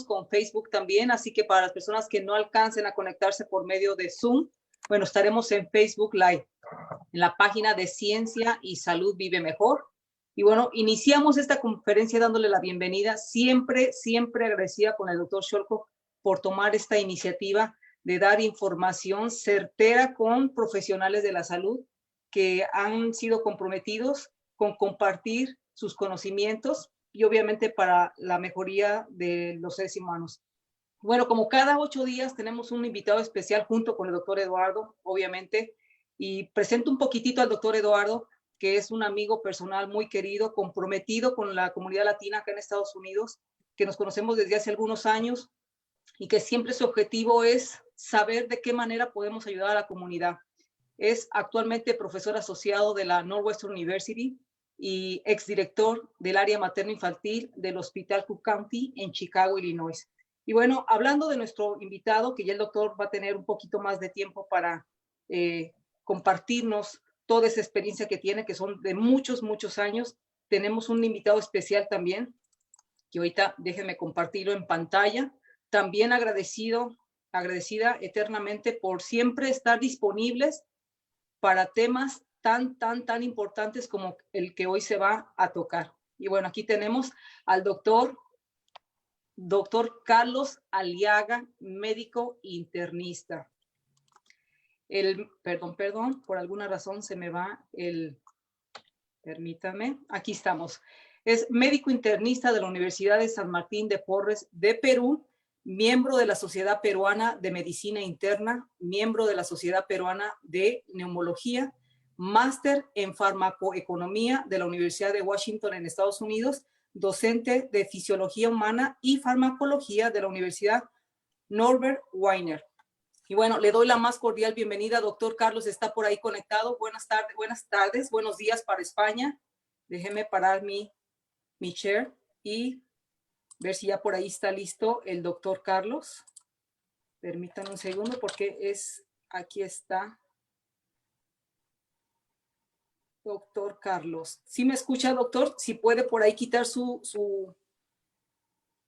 estamos con Facebook también, así que para las personas que no alcancen a conectarse por medio de Zoom, bueno, estaremos en Facebook Live, en la página de Ciencia y Salud Vive Mejor. Y bueno, iniciamos esta conferencia dándole la bienvenida, siempre agradecida con el doctor Cholkov por tomar esta iniciativa de dar información certera con profesionales de la salud que han sido comprometidos con compartir sus conocimientos y obviamente para la mejoría de los seres humanos. Bueno, como cada 8 días tenemos un invitado especial junto con el doctor Eduardo, obviamente, y presento un poquitito al doctor Eduardo, que es un amigo personal muy querido, comprometido con la comunidad latina acá en Estados Unidos, que nos conocemos desde hace algunos años y que siempre su objetivo es saber de qué manera podemos ayudar a la comunidad. Es actualmente profesor asociado de la Northwestern University y exdirector del área materno-infantil del Hospital Cook County en Chicago, Illinois. Y bueno, hablando de nuestro invitado, que ya el doctor va a tener un poquito más de tiempo para compartirnos toda esa experiencia que tiene, que son de muchos años. Tenemos un invitado especial también, que ahorita déjenme compartirlo en pantalla. También agradecida eternamente por siempre estar disponibles para temas tan importantes como el que hoy se va a tocar. Y bueno, aquí tenemos al doctor Carlos Aliaga, médico internista. Perdón, por alguna razón se me va permítame, aquí estamos. Es médico internista de la Universidad de San Martín de Porres de Perú, miembro de la Sociedad Peruana de Medicina Interna, miembro de la Sociedad Peruana de Neumología, máster en farmacoeconomía de la Universidad de Washington en Estados Unidos, docente de fisiología humana y farmacología de la Universidad Norbert Weiner. Y bueno, le doy la más cordial bienvenida. Doctor Carlos está por ahí conectado. Buenas tardes, buenos días para España. Déjeme parar mi share y ver si ya por ahí está listo el doctor Carlos. Permítanme un segundo porque aquí está. Doctor Carlos. ¿Sí me escucha, doctor? Si puede por ahí quitar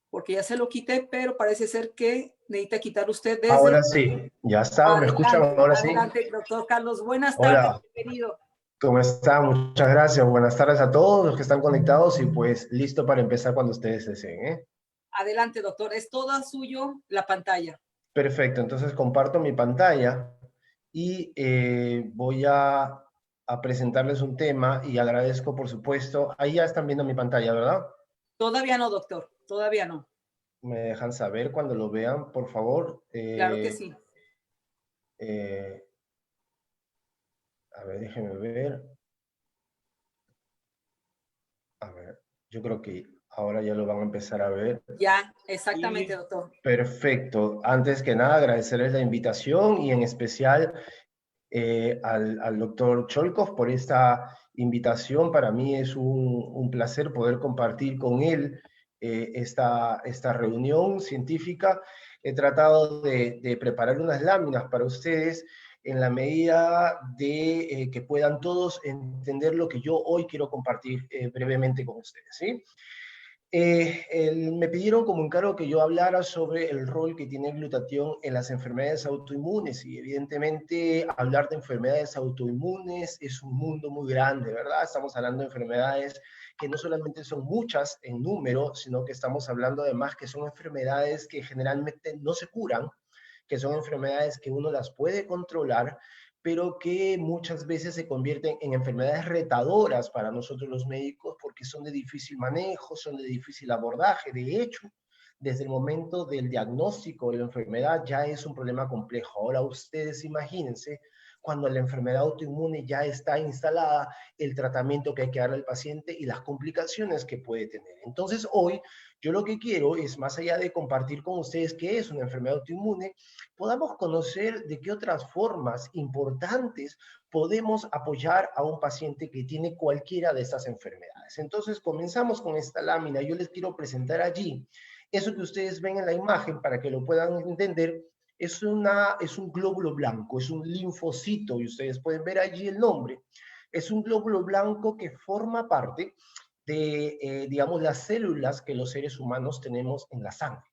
porque ya se lo quité, pero parece ser que necesita quitar usted desde... Ahora sí, ya está, ¿me escuchan? Ahora sí. Adelante, doctor Carlos. Buenas tardes, Hola. bienvenido. ¿Cómo está? Muchas gracias. Buenas tardes a todos los que están conectados y pues listo para empezar cuando ustedes deseen, ¿eh? Adelante, doctor. Es toda suyo la pantalla. Perfecto, entonces comparto mi pantalla y voy a presentarles un tema y agradezco, por supuesto. Ahí ya están viendo mi pantalla, ¿verdad? Todavía no, doctor. Todavía no. Me dejan saber cuando lo vean, por favor. Claro que sí. A ver, déjenme ver. A ver, yo creo que ahora ya lo van a empezar a ver. Ya, exactamente, doctor. Perfecto. Antes que nada, agradecerles la invitación y en especial al doctor Cholkov por esta invitación. Para mí es un placer poder compartir con él esta reunión científica. He tratado de preparar unas láminas para ustedes en la medida de que puedan todos entender lo que yo hoy quiero compartir brevemente con ustedes, ¿sí? Me pidieron como encargo que yo hablara sobre el rol que tiene el glutatión en las enfermedades autoinmunes y evidentemente hablar de enfermedades autoinmunes es un mundo muy grande, ¿verdad? Estamos hablando de enfermedades que no solamente son muchas en número, sino que estamos hablando además que son enfermedades que generalmente no se curan, que son enfermedades que uno las puede controlar, pero que muchas veces se convierten en enfermedades retadoras para nosotros los médicos porque son de difícil manejo, son de difícil abordaje. De hecho, desde el momento del diagnóstico de la enfermedad ya es un problema complejo. Ahora ustedes imagínense cuando la enfermedad autoinmune ya está instalada, el tratamiento que hay que darle al paciente y las complicaciones que puede tener. Entonces hoy yo lo que quiero es, más allá de compartir con ustedes qué es una enfermedad autoinmune, podamos conocer de qué otras formas importantes podemos apoyar a un paciente que tiene cualquiera de estas enfermedades. Entonces comenzamos con esta lámina. Yo les quiero presentar allí eso que ustedes ven en la imagen para que lo puedan entender. Es un glóbulo blanco, es un linfocito y ustedes pueden ver allí el nombre. Es un glóbulo blanco que forma parte de, digamos, las células que los seres humanos tenemos en la sangre.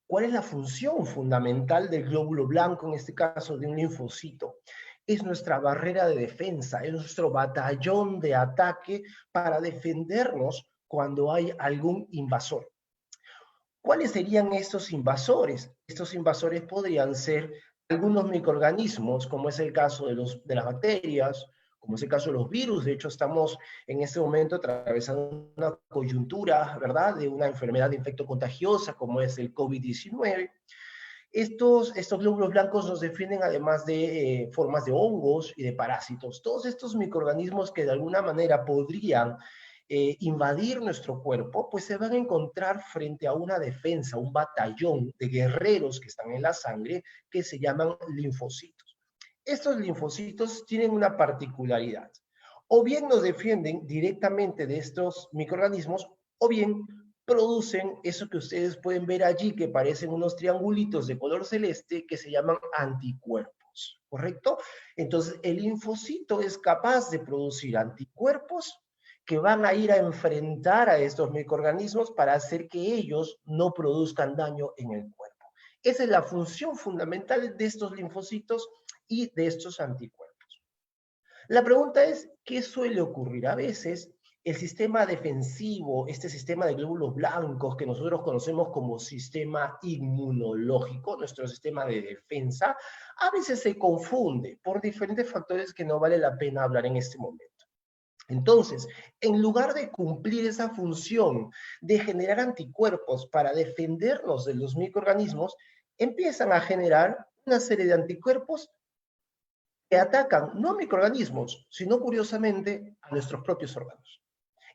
¿Cuál es la función fundamental del glóbulo blanco, en este caso de un linfocito? Es nuestra barrera de defensa, es nuestro batallón de ataque para defendernos cuando hay algún invasor. ¿Cuáles serían estos invasores? Estos invasores podrían ser algunos microorganismos, como es el caso de las bacterias, como es el caso de los virus. De hecho, estamos en este momento atravesando una coyuntura, ¿verdad?, de una enfermedad de infecto contagiosa, como es el COVID-19. Estos glóbulos blancos nos defienden además de formas de hongos y de parásitos. Todos estos microorganismos que de alguna manera podrían invadir nuestro cuerpo, pues se van a encontrar frente a una defensa, un batallón de guerreros que están en la sangre que se llaman linfocitos. Estos linfocitos tienen una particularidad. O bien nos defienden directamente de estos microorganismos, o bien producen eso que ustedes pueden ver allí, que parecen unos triangulitos de color celeste que se llaman anticuerpos, ¿correcto? Entonces, el linfocito es capaz de producir anticuerpos que van a ir a enfrentar a estos microorganismos para hacer que ellos no produzcan daño en el cuerpo. Esa es la función fundamental de estos linfocitos y de estos anticuerpos. La pregunta es, ¿qué suele ocurrir? A veces el sistema defensivo, este sistema de glóbulos blancos que nosotros conocemos como sistema inmunológico, nuestro sistema de defensa, a veces se confunde por diferentes factores que no vale la pena hablar en este momento. Entonces, en lugar de cumplir esa función de generar anticuerpos para defendernos de los microorganismos, empiezan a generar una serie de anticuerpos que atacan no a microorganismos, sino curiosamente a nuestros propios órganos.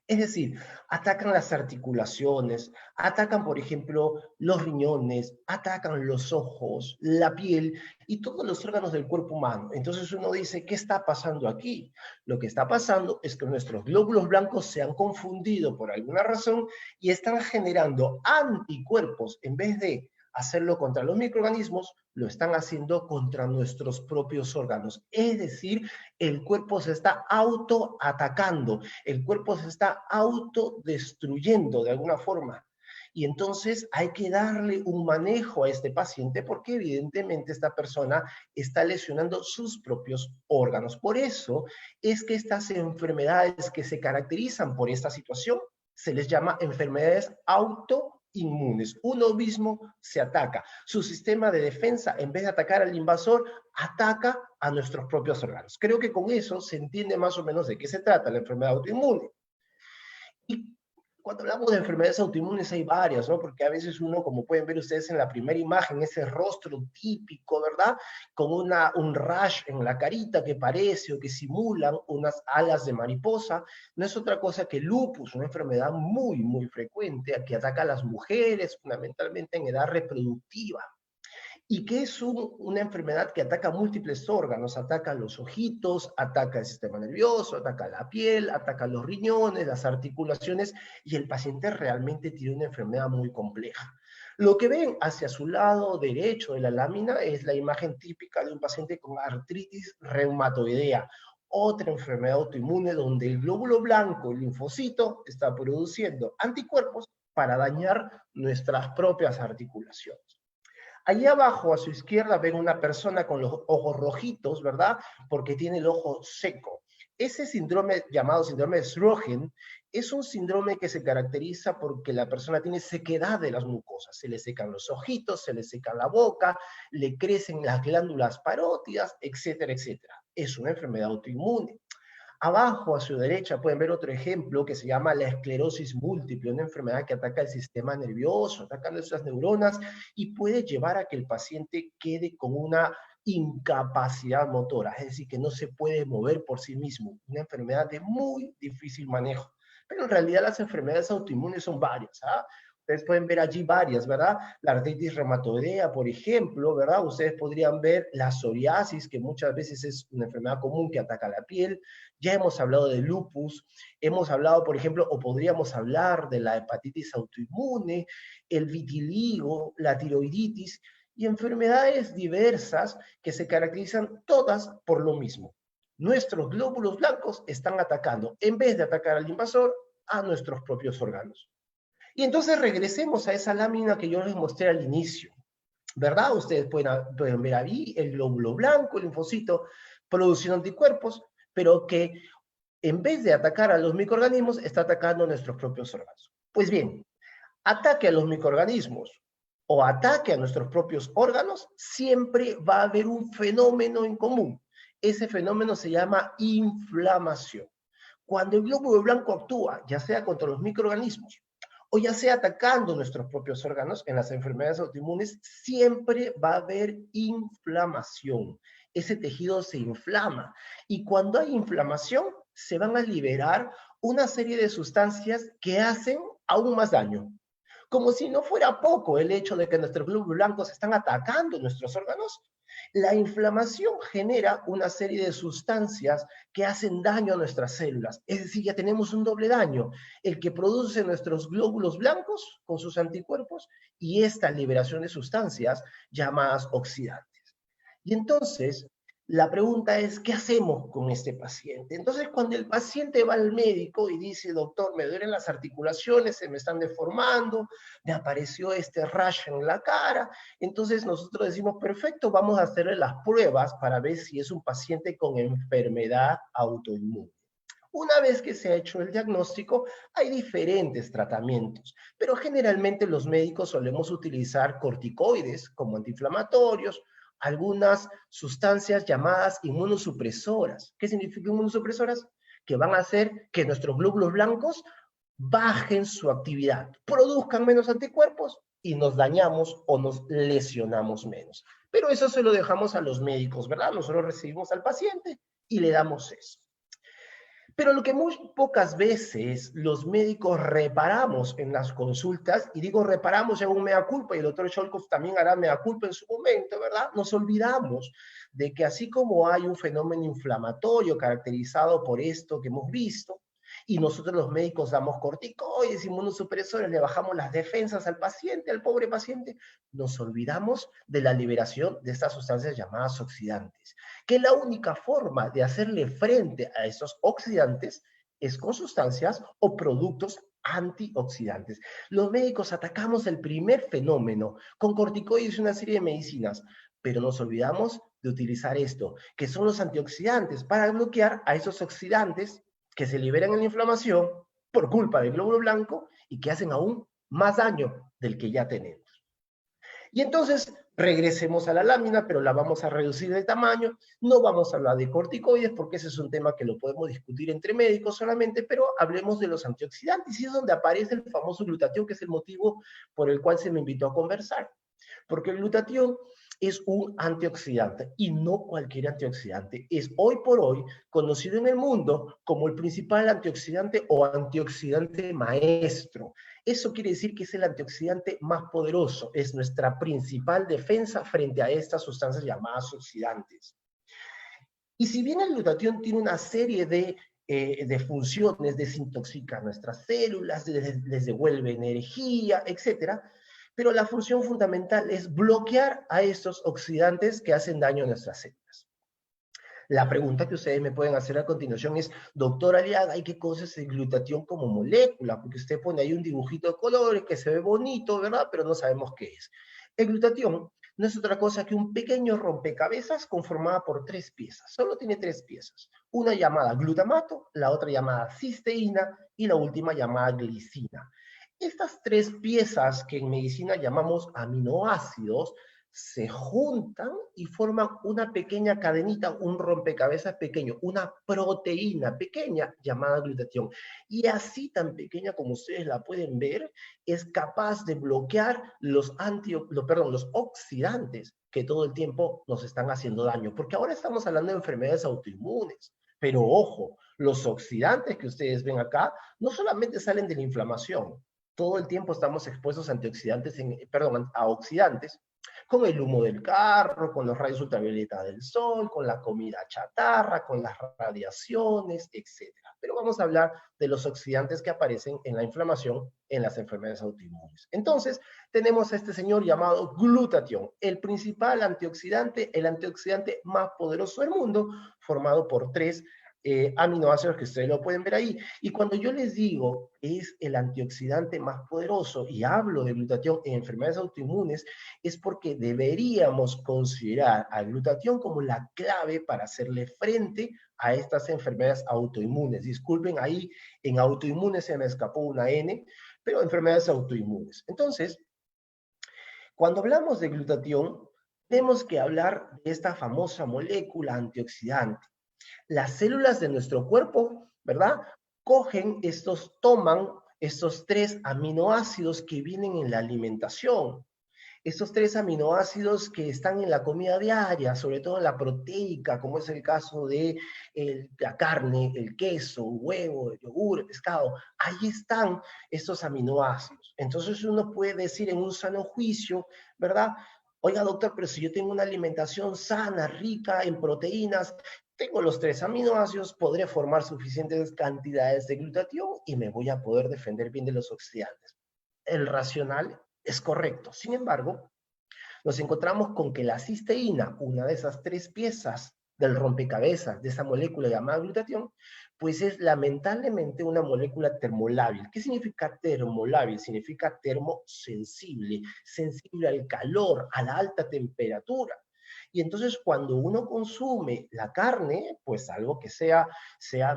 Es decir, atacan las articulaciones, atacan, por ejemplo, los riñones, atacan los ojos, la piel y todos los órganos del cuerpo humano. Entonces uno dice, ¿qué está pasando aquí? Lo que está pasando es que nuestros glóbulos blancos se han confundido por alguna razón y están generando anticuerpos en vez de hacerlo contra los microorganismos, lo están haciendo contra nuestros propios órganos. Es decir, el cuerpo se está autoatacando, el cuerpo se está autodestruyendo de alguna forma. Y entonces hay que darle un manejo a este paciente porque evidentemente esta persona está lesionando sus propios órganos. Por eso es que estas enfermedades que se caracterizan por esta situación se les llama enfermedades autoinmunes. Uno mismo se ataca. Su sistema de defensa, en vez de atacar al invasor, ataca a nuestros propios órganos. Creo que con eso se entiende más o menos de qué se trata la enfermedad autoinmune. Y cuando hablamos de enfermedades autoinmunes hay varias, ¿no? Porque a veces uno, como pueden ver ustedes en la primera imagen, ese rostro típico, ¿verdad? Con un rash en la carita que parece o que simulan unas alas de mariposa, no es otra cosa que lupus, una enfermedad muy, muy frecuente que ataca a las mujeres, fundamentalmente en edad reproductiva. Y que es una enfermedad que ataca múltiples órganos, ataca los ojitos, ataca el sistema nervioso, ataca la piel, ataca los riñones, las articulaciones, y el paciente realmente tiene una enfermedad muy compleja. Lo que ven hacia su lado derecho de la lámina es la imagen típica de un paciente con artritis reumatoidea, otra enfermedad autoinmune donde el glóbulo blanco, el linfocito, está produciendo anticuerpos para dañar nuestras propias articulaciones. Allí abajo a su izquierda ven una persona con los ojos rojitos, ¿verdad? Porque tiene el ojo seco. Ese síndrome llamado síndrome de Sjögren es un síndrome que se caracteriza porque la persona tiene sequedad de las mucosas. Se le secan los ojitos, se le seca la boca, le crecen las glándulas parótidas, etcétera, etcétera. Es una enfermedad autoinmune. Abajo, a su derecha, pueden ver otro ejemplo que se llama la esclerosis múltiple, una enfermedad que ataca el sistema nervioso, ataca nuestras neuronas y puede llevar a que el paciente quede con una incapacidad motora, es decir, que no se puede mover por sí mismo, una enfermedad de muy difícil manejo. Pero en realidad las enfermedades autoinmunes son varias, ¿ah? Ustedes pueden ver allí varias, ¿verdad? La artritis reumatoidea, por ejemplo, ¿verdad? Ustedes podrían ver la psoriasis, que muchas veces es una enfermedad común que ataca la piel. Ya hemos hablado de lupus, hemos hablado, por ejemplo, o podríamos hablar de la hepatitis autoinmune, el vitiligo, la tiroiditis y enfermedades diversas que se caracterizan todas por lo mismo. Nuestros glóbulos blancos están atacando, en vez de atacar al invasor, a nuestros propios órganos. Y entonces regresemos a esa lámina que yo les mostré al inicio, ¿verdad? Ustedes pueden ver ahí el glóbulo blanco, el linfocito, produciendo anticuerpos, pero que en vez de atacar a los microorganismos, está atacando a nuestros propios órganos. Pues bien, ataque a los microorganismos o ataque a nuestros propios órganos, siempre va a haber un fenómeno en común. Ese fenómeno se llama inflamación. Cuando el glóbulo blanco actúa, ya sea contra los microorganismos o ya sea atacando nuestros propios órganos en las enfermedades autoinmunes, siempre va a haber inflamación. Ese tejido se inflama y cuando hay inflamación se van a liberar una serie de sustancias que hacen aún más daño. Como si no fuera poco el hecho de que nuestros glóbulos blancos están atacando nuestros órganos, la inflamación genera una serie de sustancias que hacen daño a nuestras células. Es decir, ya tenemos un doble daño, el que produce nuestros glóbulos blancos con sus anticuerpos y esta liberación de sustancias llamadas oxidantes. Y entonces, la pregunta es, ¿qué hacemos con este paciente? Entonces, cuando el paciente va al médico y dice, doctor, me duelen las articulaciones, se me están deformando, me apareció este rash en la cara, entonces nosotros decimos, perfecto, vamos a hacerle las pruebas para ver si es un paciente con enfermedad autoinmune. Una vez que se ha hecho el diagnóstico, hay diferentes tratamientos, pero generalmente los médicos solemos utilizar corticoides como antiinflamatorios, algunas sustancias llamadas inmunosupresoras. ¿Qué significa inmunosupresoras? Que van a hacer que nuestros glóbulos blancos bajen su actividad, produzcan menos anticuerpos y nos dañamos o nos lesionamos menos. Pero eso se lo dejamos a los médicos, ¿verdad? Nosotros recibimos al paciente y le damos eso. Pero lo que muy pocas veces los médicos reparamos en las consultas, y digo reparamos en un mea culpa, y el doctor Sholkov también hará mea culpa en su momento, ¿verdad? Nos olvidamos de que así como hay un fenómeno inflamatorio caracterizado por esto que hemos visto, y nosotros los médicos damos corticoides, inmunosupresores, le bajamos las defensas al paciente, al pobre paciente, nos olvidamos de la liberación de estas sustancias llamadas oxidantes, que la única forma de hacerle frente a esos oxidantes es con sustancias o productos antioxidantes. Los médicos atacamos el primer fenómeno con corticoides y una serie de medicinas, pero nos olvidamos de utilizar esto, que son los antioxidantes, para bloquear a esos oxidantes que se liberan en la inflamación por culpa del glóbulo blanco y que hacen aún más daño del que ya tenemos. Y entonces regresemos a la lámina, pero la vamos a reducir de tamaño. No vamos a hablar de corticoides porque ese es un tema que lo podemos discutir entre médicos solamente, pero hablemos de los antioxidantes y es donde aparece el famoso glutatión, que es el motivo por el cual se me invitó a conversar. Porque el glutatión es un antioxidante y no cualquier antioxidante. Es hoy por hoy conocido en el mundo como el principal antioxidante o antioxidante maestro. Eso quiere decir que es el antioxidante más poderoso, es nuestra principal defensa frente a estas sustancias llamadas oxidantes. Y si bien el glutatión tiene una serie de funciones, desintoxica nuestras células, les devuelve energía, etcétera, pero la función fundamental es bloquear a estos oxidantes que hacen daño a nuestras células. La pregunta que ustedes me pueden hacer a continuación es, doctor Aliaga, ¿y qué cosa es el glutatión como molécula? Porque usted pone ahí un dibujito de colores que se ve bonito, ¿verdad? Pero no sabemos qué es. El glutatión no es otra cosa que un pequeño rompecabezas conformado por 3 piezas. Solo tiene 3 piezas. Una llamada glutamato, la otra llamada cisteína y la última llamada glicina. Estas 3 piezas que en medicina llamamos aminoácidos se juntan y forman una pequeña cadenita, un rompecabezas pequeño, una proteína pequeña llamada glutatión. Y así tan pequeña como ustedes la pueden ver, es capaz de bloquear los oxidantes que todo el tiempo nos están haciendo daño. Porque ahora estamos hablando de enfermedades autoinmunes. Pero ojo, los oxidantes que ustedes ven acá no solamente salen de la inflamación. Todo el tiempo estamos expuestos a antioxidantes, a oxidantes, con el humo del carro, con los rayos ultravioleta del sol, con la comida chatarra, con las radiaciones, etc. Pero vamos a hablar de los oxidantes que aparecen en la inflamación en las enfermedades autoinmunes. Entonces, tenemos a este señor llamado glutatión, el principal antioxidante, el antioxidante más poderoso del mundo, formado por 3 aminoácidos que ustedes lo pueden ver ahí. Y cuando yo les digo es el antioxidante más poderoso y hablo de glutatión en enfermedades autoinmunes, es porque deberíamos considerar al glutatión como la clave para hacerle frente a estas enfermedades autoinmunes. Disculpen, ahí en autoinmunes se me escapó una N, pero enfermedades autoinmunes. Entonces, cuando hablamos de glutatión, tenemos que hablar de esta famosa molécula antioxidante. Las células de nuestro cuerpo, ¿verdad? Toman estos 3 aminoácidos que vienen en la alimentación. Estos 3 aminoácidos que están en la comida diaria, sobre todo en la proteica, como es el caso de la carne, el queso, el huevo, el yogur, el pescado, ahí están estos aminoácidos. Entonces uno puede decir en un sano juicio, ¿verdad? Oiga, doctor, pero si yo tengo una alimentación sana, rica en proteínas, tengo los 3 aminoácidos, podré formar suficientes cantidades de glutatión y me voy a poder defender bien de los oxidantes. El racional es correcto. Sin embargo, nos encontramos con que la cisteína, una de esas 3 piezas del rompecabezas de esa molécula llamada glutatión, pues es lamentablemente una molécula termolábil. ¿Qué significa termolábil? Significa termosensible, sensible al calor, a la alta temperatura. Y entonces cuando uno consume la carne, pues algo que sea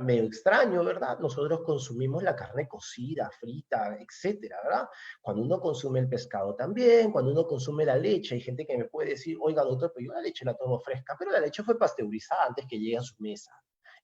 medio extraño, ¿verdad? Nosotros consumimos la carne cocida, frita, etcétera, ¿verdad? Cuando uno consume el pescado también, cuando uno consume la leche, hay gente que me puede decir, oiga, doctor, pero yo la leche la tomo fresca, pero la leche fue pasteurizada antes que llegue a su mesa.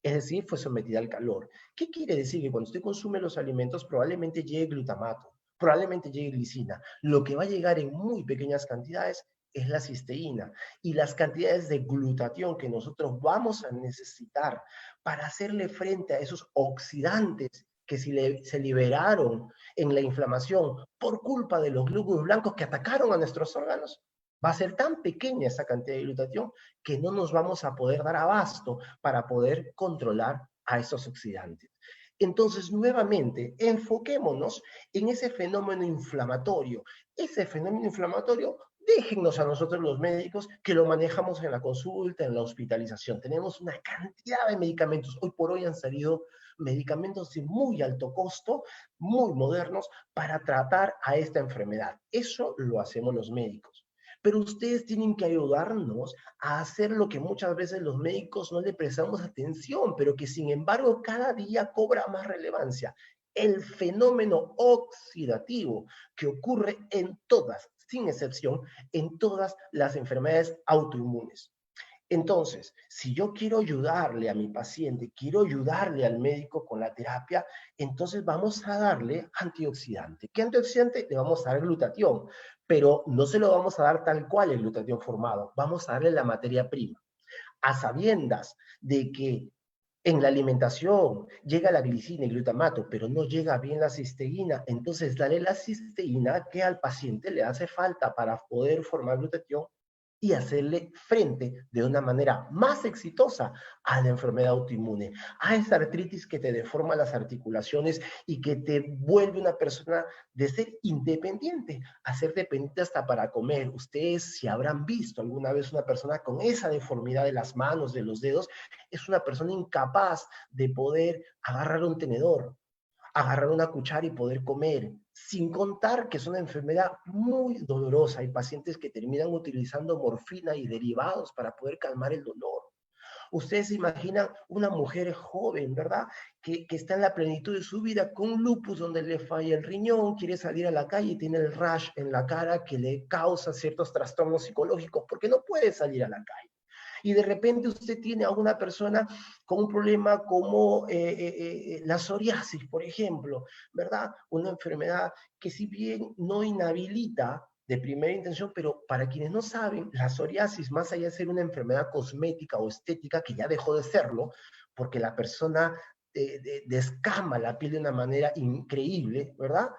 Es decir, fue sometida al calor. ¿Qué quiere decir? Que cuando usted consume los alimentos probablemente llegue glutamato, probablemente llegue glicina. Lo que va a llegar en muy pequeñas cantidades es la cisteína y las cantidades de glutatión que nosotros vamos a necesitar para hacerle frente a esos oxidantes que se liberaron en la inflamación por culpa de los glóbulos blancos que atacaron a nuestros órganos, va a ser tan pequeña esa cantidad de glutatión que no nos vamos a poder dar abasto para poder controlar a esos oxidantes. Entonces, nuevamente, enfoquémonos en ese fenómeno inflamatorio. Ese fenómeno inflamatorio, déjennos a nosotros los médicos que lo manejamos en la consulta, en la hospitalización. Tenemos una cantidad de medicamentos. Hoy por hoy han salido medicamentos de muy alto costo, muy modernos, para tratar a esta enfermedad. Eso lo hacemos los médicos. Pero ustedes tienen que ayudarnos a hacer lo que muchas veces los médicos no le prestamos atención, pero que sin embargo cada día cobra más relevancia. El fenómeno oxidativo que ocurre en todas, sin excepción, en todas las enfermedades autoinmunes. Entonces, si yo quiero ayudarle a mi paciente, quiero ayudarle al médico con la terapia, entonces vamos a darle antioxidante. ¿Qué antioxidante? Le vamos a dar glutatión, pero no se lo vamos a dar tal cual el glutatión formado, vamos a darle la materia prima. A sabiendas de que en la alimentación llega la glicina y glutamato, pero no llega bien la cisteína, entonces dale la cisteína que al paciente le hace falta para poder formar glutatión y hacerle frente de una manera más exitosa a la enfermedad autoinmune, a esa artritis que te deforma las articulaciones y que te vuelve una persona de ser independiente a ser dependiente hasta para comer. Ustedes, si habrán visto alguna vez una persona con esa deformidad de las manos, de los dedos, es una persona incapaz de poder agarrar un tenedor, agarrar una cuchara y poder comer, sin contar que es una enfermedad muy dolorosa. Hay pacientes que terminan utilizando morfina y derivados para poder calmar el dolor. Ustedes se imaginan una mujer joven, ¿verdad? Que está en la plenitud de su vida con un lupus donde le falla el riñón, quiere salir a la calle y tiene el rash en la cara que le causa ciertos trastornos psicológicos porque no puede salir a la calle. Y de repente usted tiene a una persona con un problema como la psoriasis, por ejemplo, ¿verdad? Una enfermedad que si bien no inhabilita de primera intención, pero para quienes no saben, la psoriasis, más allá de ser una enfermedad cosmética o estética, que ya dejó de serlo, porque la persona descama la piel de una manera increíble, ¿verdad?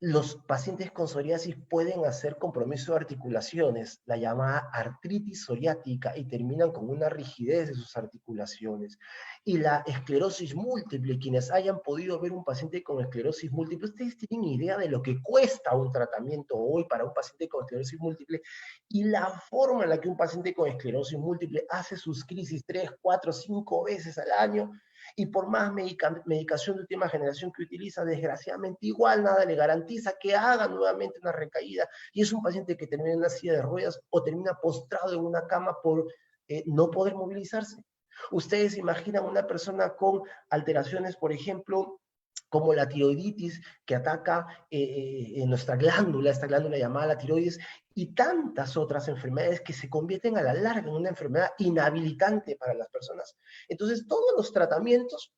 los pacientes con psoriasis pueden hacer compromiso de articulaciones, la llamada artritis psoriática, y terminan con una rigidez de sus articulaciones. Y la esclerosis múltiple, quienes hayan podido ver un paciente con esclerosis múltiple, ¿ustedes tienen idea de lo que cuesta un tratamiento hoy para un paciente con esclerosis múltiple? Y la forma en la que un paciente con esclerosis múltiple hace sus crisis 3, 4, 5 veces al año, y por más medicación de última generación que utiliza, desgraciadamente igual nada le garantiza que haga nuevamente una recaída, y es un paciente que termina en una silla de ruedas o termina postrado en una cama por no poder movilizarse. Ustedes imaginan una persona con alteraciones, por ejemplo, como la tiroiditis, que ataca nuestra glándula, esta glándula llamada la tiroides, y tantas otras enfermedades que se convierten a la larga en una enfermedad inhabilitante para las personas. Entonces, todos los tratamientos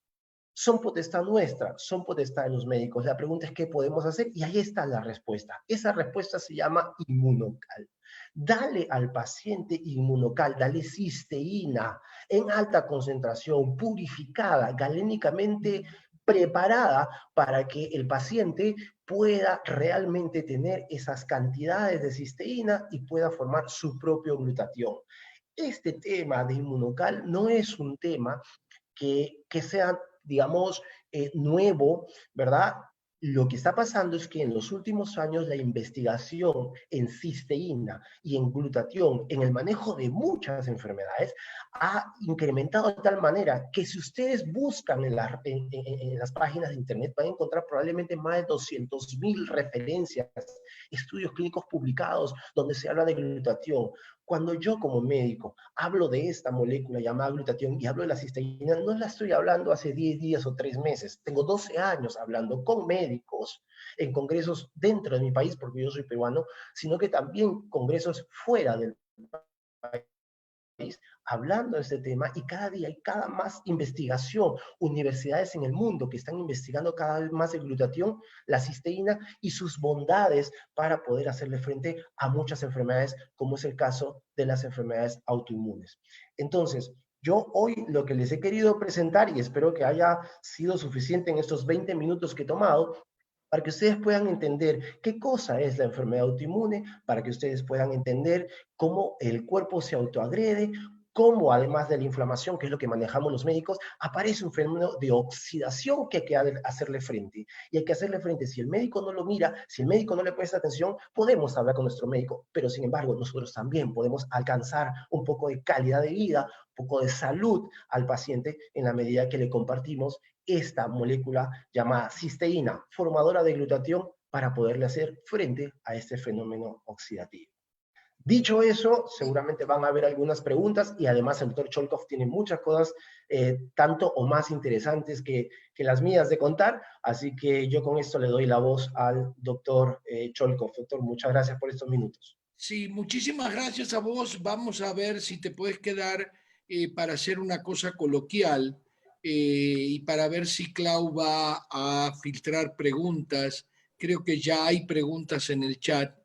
son potestad nuestra, son potestad de los médicos. La pregunta es qué podemos hacer, y ahí está la respuesta. Esa respuesta se llama Inmunocal. Dale al paciente Inmunocal, dale cisteína en alta concentración, purificada, galénicamente preparada para que el paciente pueda realmente tener esas cantidades de cisteína y pueda formar su propio glutatión. Este tema de Inmunocal no es un tema que sea, digamos, nuevo, ¿verdad? Lo que está pasando es que en los últimos años la investigación en cisteína y en glutatión, en el manejo de muchas enfermedades, ha incrementado de tal manera que si ustedes buscan en las páginas de internet van a encontrar probablemente más de 200.000 referencias, estudios clínicos publicados donde se habla de glutatión. Cuando yo como médico hablo de esta molécula llamada glutatión y hablo de la cisteína, no la estoy hablando hace 10 días o 3 meses. Tengo 12 años hablando con médicos en congresos dentro de mi país, porque yo soy peruano, sino que también congresos fuera del país, hablando de este tema, y cada día hay cada más investigación, universidades en el mundo que están investigando cada vez más el glutatión, la cisteína y sus bondades para poder hacerle frente a muchas enfermedades, como es el caso de las enfermedades autoinmunes. Entonces, yo hoy lo que les he querido presentar, y espero que haya sido suficiente en estos 20 minutos que he tomado, para que ustedes puedan entender qué cosa es la enfermedad autoinmune, para que ustedes puedan entender cómo el cuerpo se autoagrede, cómo además de la inflamación, que es lo que manejamos los médicos, aparece un fenómeno de oxidación que hay que hacerle frente. Y hay que hacerle frente. Si el médico no lo mira, si el médico no le presta atención, podemos hablar con nuestro médico, pero sin embargo nosotros también podemos alcanzar un poco de calidad de vida, un poco de salud al paciente en la medida que le compartimos esta molécula llamada cisteína, formadora de glutatión, para poderle hacer frente a este fenómeno oxidativo. Dicho eso, seguramente van a haber algunas preguntas, y además el doctor Cholkov tiene muchas cosas tanto o más interesantes que las mías de contar, así que yo con esto le doy la voz al doctor Cholkov. Doctor, muchas gracias por estos minutos. Sí, muchísimas gracias a vos. Vamos a ver si te puedes quedar para hacer una cosa coloquial y para ver si Clau va a filtrar preguntas. Creo que ya hay preguntas en el chat.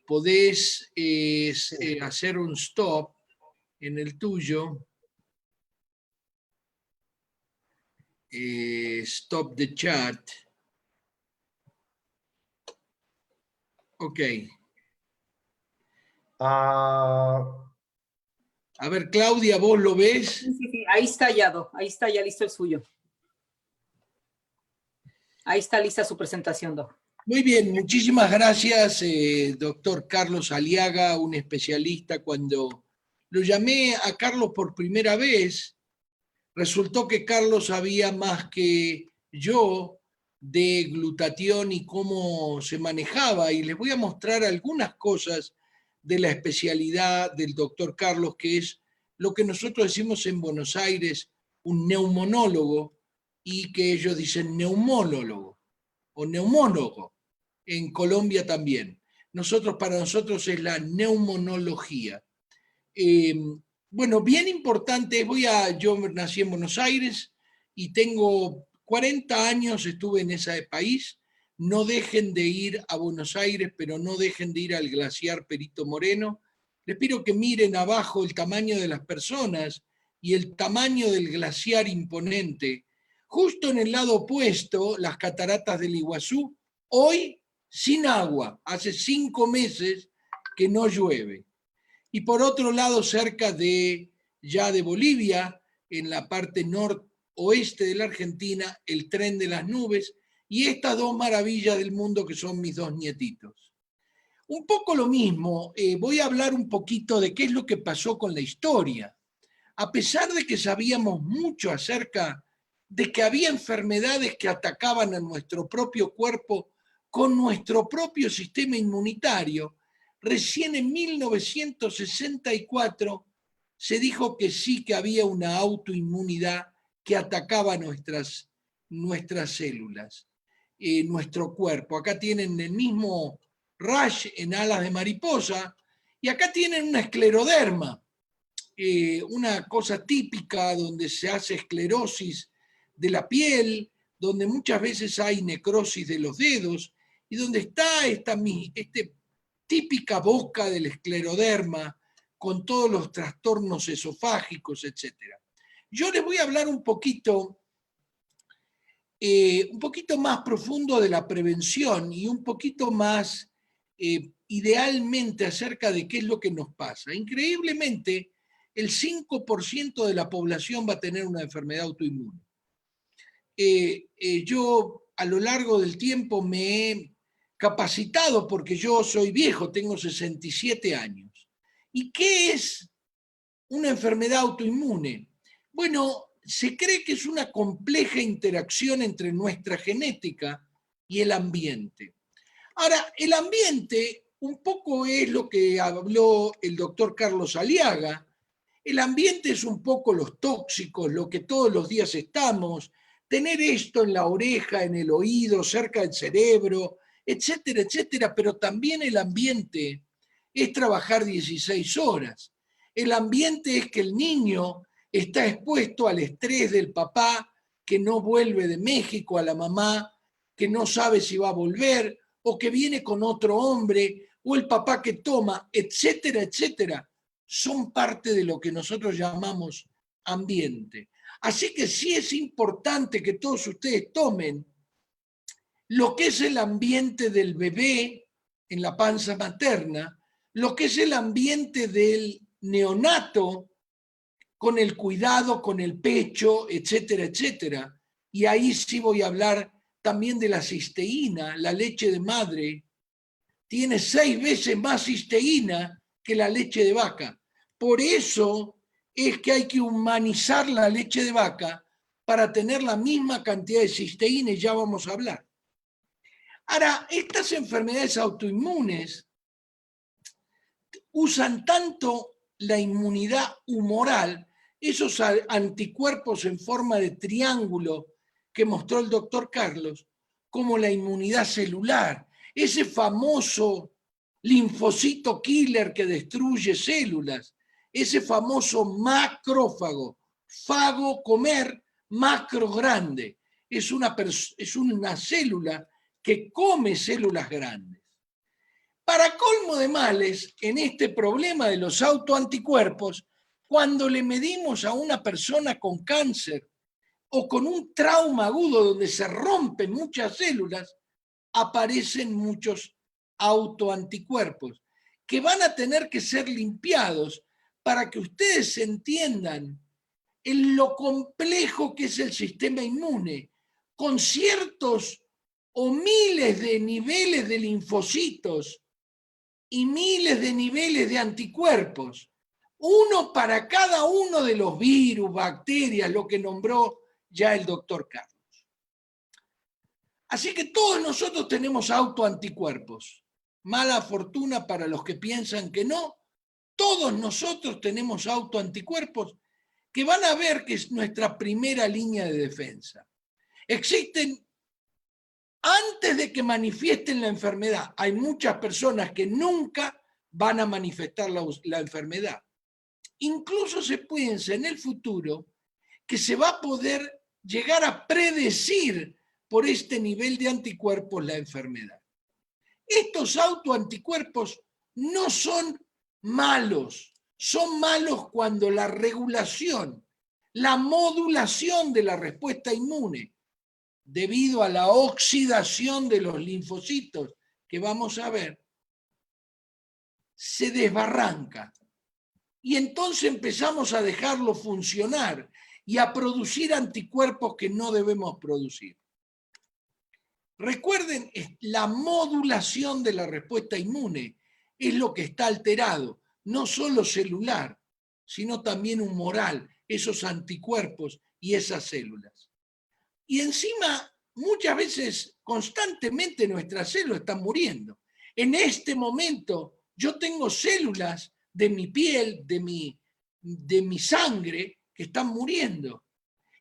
Podés hacer un stop en el tuyo. Stop the chat. Ok. A ver, Claudia, ¿vos lo ves? Sí, sí, sí. Ahí está ahí está ya listo el suyo. Ahí está lista su presentación, Doc. Muy bien, muchísimas gracias, doctor Carlos Aliaga, un especialista. Cuando lo llamé a Carlos por primera vez, resultó que Carlos sabía más que yo de glutatión y cómo se manejaba, y les voy a mostrar algunas cosas de la especialidad del doctor Carlos, que es lo que nosotros decimos en Buenos Aires un neumonólogo, y que ellos dicen neumólogo o neumólogo. En Colombia también. Para nosotros es la neumonología. Bueno, bien importante, yo nací en Buenos Aires y tengo 40 años, estuve en ese país. No dejen de ir a Buenos Aires, pero no dejen de ir al glaciar Perito Moreno. Les pido que miren abajo el tamaño de las personas y el tamaño del glaciar imponente. Justo en el lado opuesto, las cataratas del Iguazú, Hoy, sin agua, hace 5 meses que no llueve. Y por otro lado, cerca de Bolivia, en la parte noroeste de la Argentina, el tren de las nubes y estas 2 maravillas del mundo que son mis 2 nietitos. Un poco lo mismo, voy a hablar un poquito de qué es lo que pasó con la historia. A pesar de que sabíamos mucho acerca de que había enfermedades que atacaban a nuestro propio cuerpo con nuestro propio sistema inmunitario, recién en 1964 se dijo que sí que había una autoinmunidad que atacaba nuestras células, nuestro cuerpo. Acá tienen el mismo rash en alas de mariposa y acá tienen una escleroderma, una cosa típica donde se hace esclerosis de la piel, donde muchas veces hay necrosis de los dedos y donde está esta típica boca del escleroderma con todos los trastornos esofágicos, etc. Yo les voy a hablar un poquito más profundo de la prevención y un poquito más idealmente acerca de qué es lo que nos pasa. Increíblemente, el 5% de la población va a tener una enfermedad autoinmune. Yo a lo largo del tiempo me he capacitado porque yo soy viejo, tengo 67 años. ¿Y qué es una enfermedad autoinmune? Bueno, se cree que es una compleja interacción entre nuestra genética y el ambiente. Ahora, el ambiente un poco es lo que habló el doctor Carlos Aliaga. El ambiente es un poco los tóxicos, lo que todos los días estamos, tener esto en la oreja, en el oído, cerca del cerebro, etcétera, etcétera, pero también el ambiente es trabajar 16 horas. El ambiente es que el niño está expuesto al estrés del papá que no vuelve de México, a la mamá que no sabe si va a volver, o que viene con otro hombre, o el papá que toma, etcétera, etcétera, son parte de lo que nosotros llamamos ambiente. Así que sí es importante que todos ustedes tomen lo que es el ambiente del bebé en la panza materna, lo que es el ambiente del neonato con el cuidado, con el pecho, etcétera, etcétera. Y ahí sí voy a hablar también de la cisteína, la leche de madre. Tiene 6 veces más cisteína que la leche de vaca. Por eso es que hay que humanizar la leche de vaca para tener la misma cantidad de cisteína y ya vamos a hablar. Ahora, estas enfermedades autoinmunes usan tanto la inmunidad humoral, esos anticuerpos en forma de triángulo que mostró el doctor Carlos, como la inmunidad celular, ese famoso linfocito killer que destruye células, ese famoso macrófago, fago comer, macro grande, es una célula que come células grandes. Para colmo de males, en este problema de los autoanticuerpos, cuando le medimos a una persona con cáncer o con un trauma agudo donde se rompen muchas células, aparecen muchos autoanticuerpos que van a tener que ser limpiados para que ustedes entiendan en lo complejo que es el sistema inmune, con ciertos o miles de niveles de linfocitos y miles de niveles de anticuerpos, uno para cada uno de los virus, bacterias, lo que nombró ya el doctor Carlos. Así que todos nosotros tenemos autoanticuerpos. Mala fortuna para los que piensan que no. Todos nosotros tenemos autoanticuerpos que van a ver que es nuestra primera línea de defensa. Existen, antes de que manifiesten la enfermedad, hay muchas personas que nunca van a manifestar la enfermedad. Incluso se piensa en el futuro que se va a poder llegar a predecir por este nivel de anticuerpos la enfermedad. Estos autoanticuerpos no son malos, son malos cuando la regulación, la modulación de la respuesta inmune debido a la oxidación de los linfocitos que vamos a ver, se desbarranca. Y entonces empezamos a dejarlo funcionar y a producir anticuerpos que no debemos producir. Recuerden, la modulación de la respuesta inmune es lo que está alterado, no solo celular, sino también humoral, esos anticuerpos y esas células. Y encima, muchas veces, constantemente nuestras células están muriendo. En este momento, yo tengo células de mi piel, de mi sangre, que están muriendo.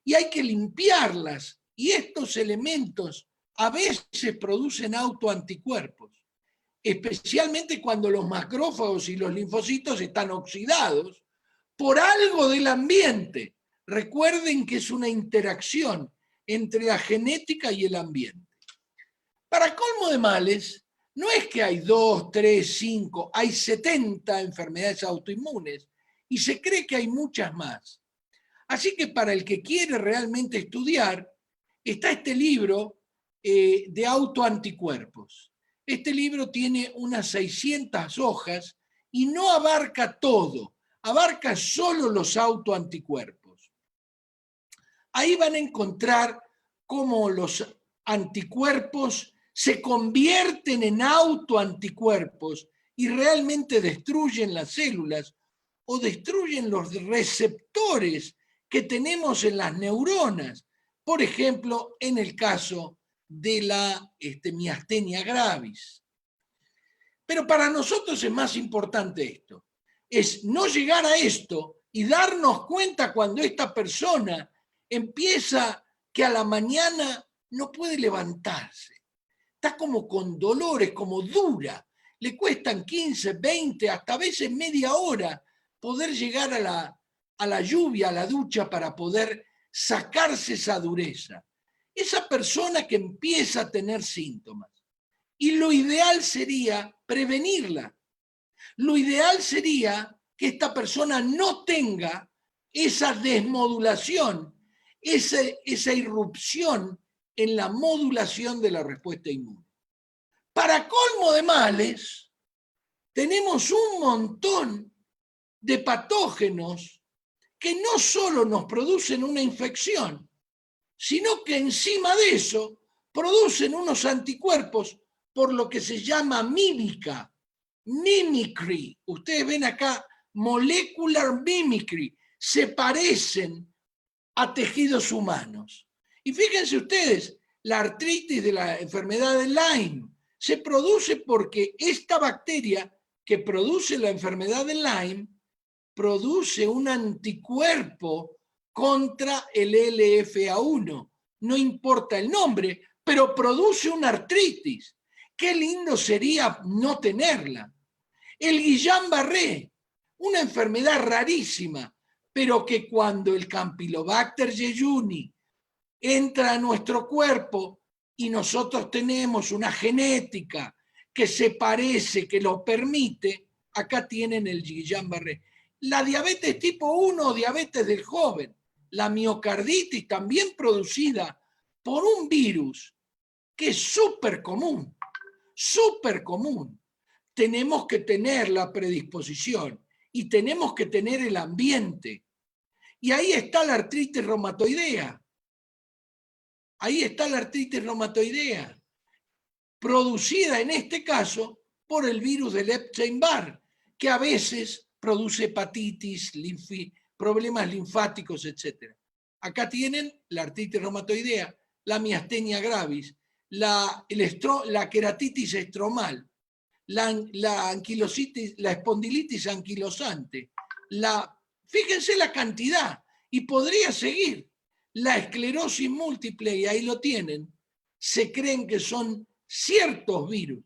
Y hay que limpiarlas. Y estos elementos a veces producen autoanticuerpos, especialmente cuando los macrófagos y los linfocitos están oxidados por algo del ambiente. Recuerden que es una interacción entre la genética y el ambiente. Para colmo de males, no es que hay 2, 3, 5, hay 70 enfermedades autoinmunes y se cree que hay muchas más. Así que para el que quiere realmente estudiar, está este libro de autoanticuerpos. Este libro tiene unas 600 hojas y no abarca todo, abarca solo los autoanticuerpos. Ahí van a encontrar cómo los anticuerpos se convierten en autoanticuerpos y realmente destruyen las células o destruyen los receptores que tenemos en las neuronas. Por ejemplo, en el caso de la miastenia gravis. Pero para nosotros es más importante esto. Es no llegar a esto y darnos cuenta cuando esta persona empieza que a la mañana no puede levantarse. Está como con dolores, como dura. Le cuestan 15, 20, hasta a veces media hora poder llegar a la lluvia, a la ducha, para poder sacarse esa dureza. Esa persona que empieza a tener síntomas. Y lo ideal sería prevenirla. Lo ideal sería que esta persona no tenga esa desmodulación, esa irrupción en la modulación de la respuesta inmune. Para colmo de males, tenemos un montón de patógenos que no solo nos producen una infección, sino que encima de eso producen unos anticuerpos por lo que se llama mímica, mimicry. Ustedes ven acá, molecular mimicry, se parecen a tejidos humanos. Y fíjense ustedes, la artritis de la enfermedad de Lyme se produce porque esta bacteria que produce la enfermedad de Lyme produce un anticuerpo contra el LFA1. No importa el nombre, pero produce una artritis. Qué lindo sería no tenerla. El Guillain-Barré, una enfermedad rarísima, pero que cuando el Campylobacter jejuni entra a nuestro cuerpo y nosotros tenemos una genética que se parece, que lo permite, acá tienen el Guillain-Barré. La diabetes tipo 1 o diabetes del joven, la miocarditis también producida por un virus que es súper común, súper común. Tenemos que tener la predisposición y tenemos que tener el ambiente. Y ahí está la artritis reumatoidea. Ahí está la artritis reumatoidea, producida en este caso por el virus del Epstein-Barr, que a veces produce hepatitis, problemas linfáticos, etc. Acá tienen la artritis reumatoidea, la miastenia gravis, la queratitis estromal, la espondilitis anquilosante, fíjense la cantidad, y podría seguir. La esclerosis múltiple, y ahí lo tienen, se creen que son ciertos virus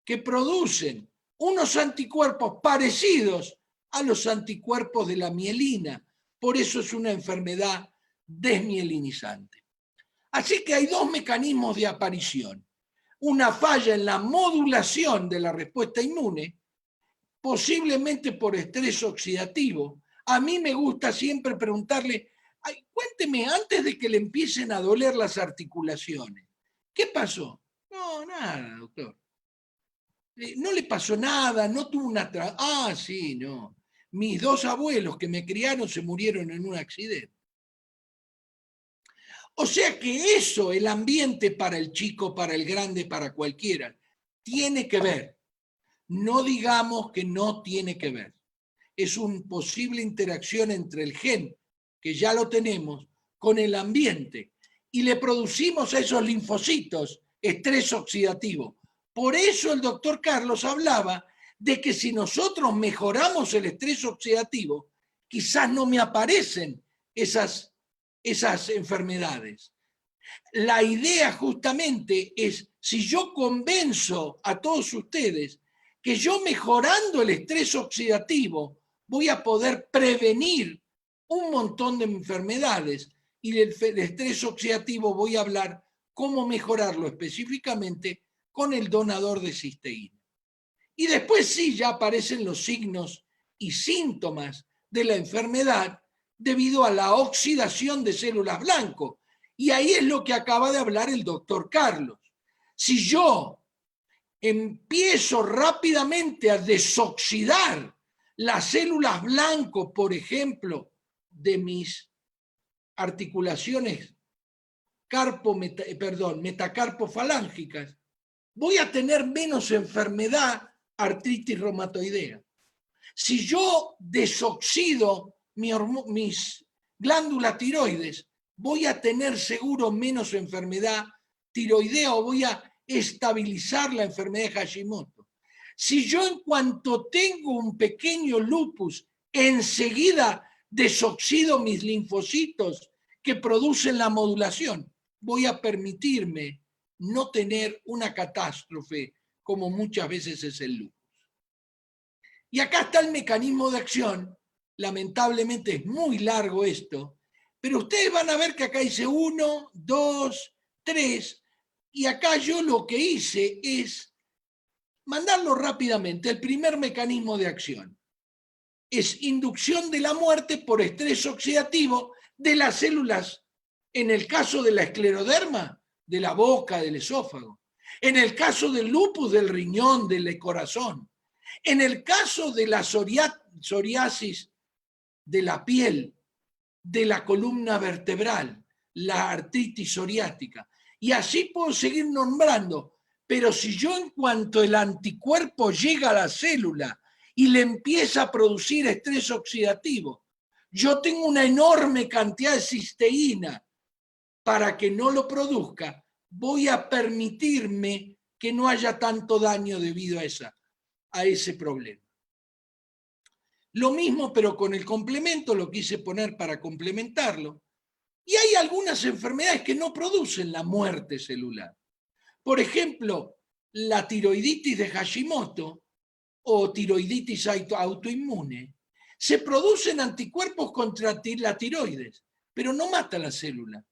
que producen unos anticuerpos parecidos a los anticuerpos de la mielina. Por eso es una enfermedad desmielinizante. Así que hay dos mecanismos de aparición. Una falla en la modulación de la respuesta inmune, posiblemente por estrés oxidativo. A mí me gusta siempre preguntarle Ay, cuénteme, antes de que le empiecen a doler las articulaciones, ¿qué pasó? No, nada, doctor. No le pasó nada, no tuvo una... Ah, sí, no. Mis 2 abuelos que me criaron se murieron en un accidente. O sea que eso, el ambiente para el chico, para el grande, para cualquiera, tiene que ver. No digamos que no tiene que ver. Es una posible interacción entre el gen, que ya lo tenemos, con el ambiente. Y le producimos a esos linfocitos estrés oxidativo. Por eso el doctor Carlos hablaba de que si nosotros mejoramos el estrés oxidativo, quizás no me aparecen esas enfermedades. La idea justamente es, si yo convenzo a todos ustedes que yo mejorando el estrés oxidativo voy a poder prevenir un montón de enfermedades, y del estrés oxidativo voy a hablar cómo mejorarlo específicamente con el donador de cisteína. Y después sí, ya aparecen los signos y síntomas de la enfermedad debido a la oxidación de células blancas. Y ahí es lo que acaba de hablar el doctor Carlos. Si yo empiezo rápidamente a desoxidar las células blancas, por ejemplo, de mis articulaciones metacarpofalángicas, voy a tener menos enfermedad artritis reumatoidea. Si yo desoxido mis glándulas tiroides, voy a tener seguro menos enfermedad tiroidea o voy a estabilizar la enfermedad de Hashimoto. Si yo en cuanto tengo un pequeño lupus, enseguida desoxido mis linfocitos que producen la modulación, voy a permitirme no tener una catástrofe como muchas veces es el lupus. Y acá está el mecanismo de acción. Lamentablemente es muy largo esto, pero ustedes van a ver que acá dice 1, 2, 3, y acá yo lo que hice es mandarlo rápidamente. El primer mecanismo de acción es inducción de la muerte por estrés oxidativo de las células, en el caso de la escleroderma, de la boca, del esófago, en el caso del lupus, del riñón, del corazón, en el caso de la psoriasis de la piel, de la columna vertebral, la artritis psoriática, y así puedo seguir nombrando. Pero si yo en cuanto el anticuerpo llega a la célula y le empieza a producir estrés oxidativo, yo tengo una enorme cantidad de cisteína para que no lo produzca, voy a permitirme que no haya tanto daño debido a ese problema. Lo mismo, pero con el complemento, lo quise poner para complementarlo. Y hay algunas enfermedades que no producen la muerte celular. Por ejemplo, la tiroiditis de Hashimoto o tiroiditis autoinmune. Se producen anticuerpos contra la tiroides, pero no mata la célula.